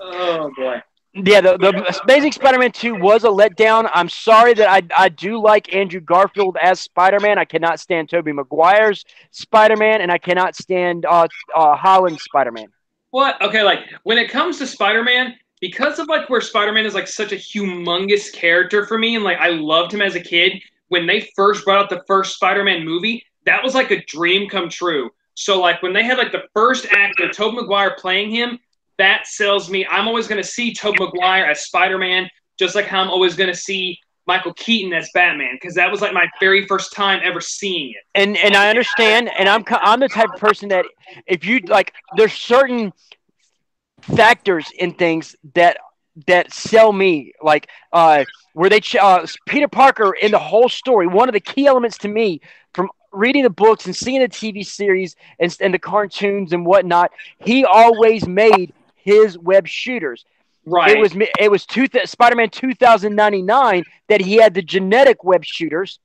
oh boy. Yeah, the Amazing Spider-Man 2 was a letdown. I'm sorry that I do like Andrew Garfield as Spider-Man. I cannot stand Tobey Maguire's Spider-Man, and I cannot stand Holland's Spider-Man. What? Okay, like, when it comes to Spider-Man, because of, like, where Spider-Man is, like, such a humongous character for me, and, like, I loved him as a kid, when they first brought out the first Spider-Man movie, that was, like, a dream come true. So, like, when they had, like, the first actor, Tobey Maguire, playing him, that sells me. I'm always going to see Tobey Maguire as Spider-Man, just like how I'm always going to see Michael Keaton as Batman, because that was like my very first time ever seeing it. And I understand, and I'm the type of person that if you like, there's certain factors in things that sell me, like where they Peter Parker in the whole story. One of the key elements to me from reading the books and seeing the TV series and the cartoons and whatnot, he always made his web shooters. Right. It was Spider-Man 2099 that he had the genetic web shooters.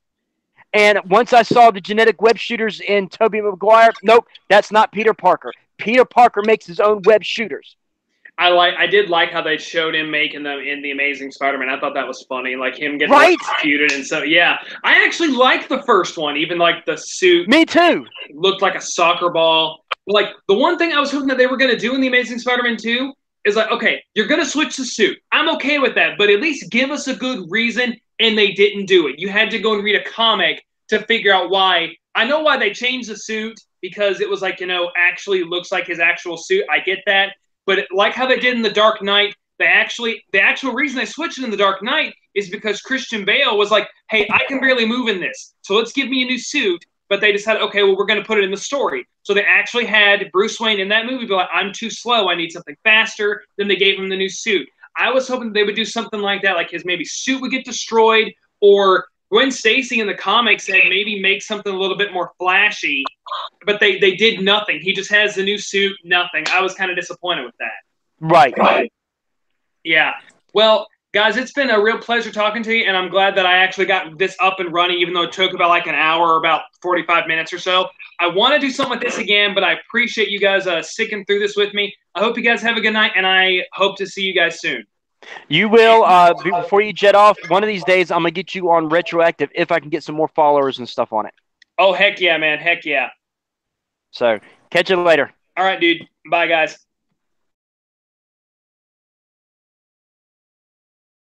And once I saw the genetic web shooters in Tobey Maguire, nope, that's not Peter Parker. Peter Parker makes his own web shooters. I did like how they showed him making them in The Amazing Spider-Man. I thought that was funny, like him getting executed. And so, yeah, I actually liked the first one, even like the suit. Me too. Looked like a soccer ball. Like, the one thing I was hoping that they were going to do in The Amazing Spider-Man 2 is like, okay, you're going to switch the suit. I'm okay with that, but at least give us a good reason, and they didn't do it. You had to go and read a comic to figure out why. I know why they changed the suit, because it was like, you know, actually looks like his actual suit. I get that. But like how they did in The Dark Knight, the actual reason they switched it in The Dark Knight is because Christian Bale was like, hey, I can barely move in this, so let's give me a new suit. But they decided, okay, well, we're going to put it in the story. So they actually had Bruce Wayne in that movie be like, I'm too slow. I need something faster. Then they gave him the new suit. I was hoping they would do something like that, like his maybe suit would get destroyed, or Gwen Stacy in the comics had maybe make something a little bit more flashy. But they did nothing. He just has the new suit, nothing. I was kind of disappointed with that. Right. Yeah. Well, guys, it's been a real pleasure talking to you, and I'm glad that I actually got this up and running, even though it took about like an hour or about 45 minutes or so. I want to do something like this again, but I appreciate you guys sticking through this with me. I hope you guys have a good night, and I hope to see you guys soon. You will. Before you jet off, one of these days, I'm going to get you on Retroactive if I can get some more followers and stuff on it. Oh, heck yeah, man. Heck yeah. So, catch you later. All right, dude. Bye, guys.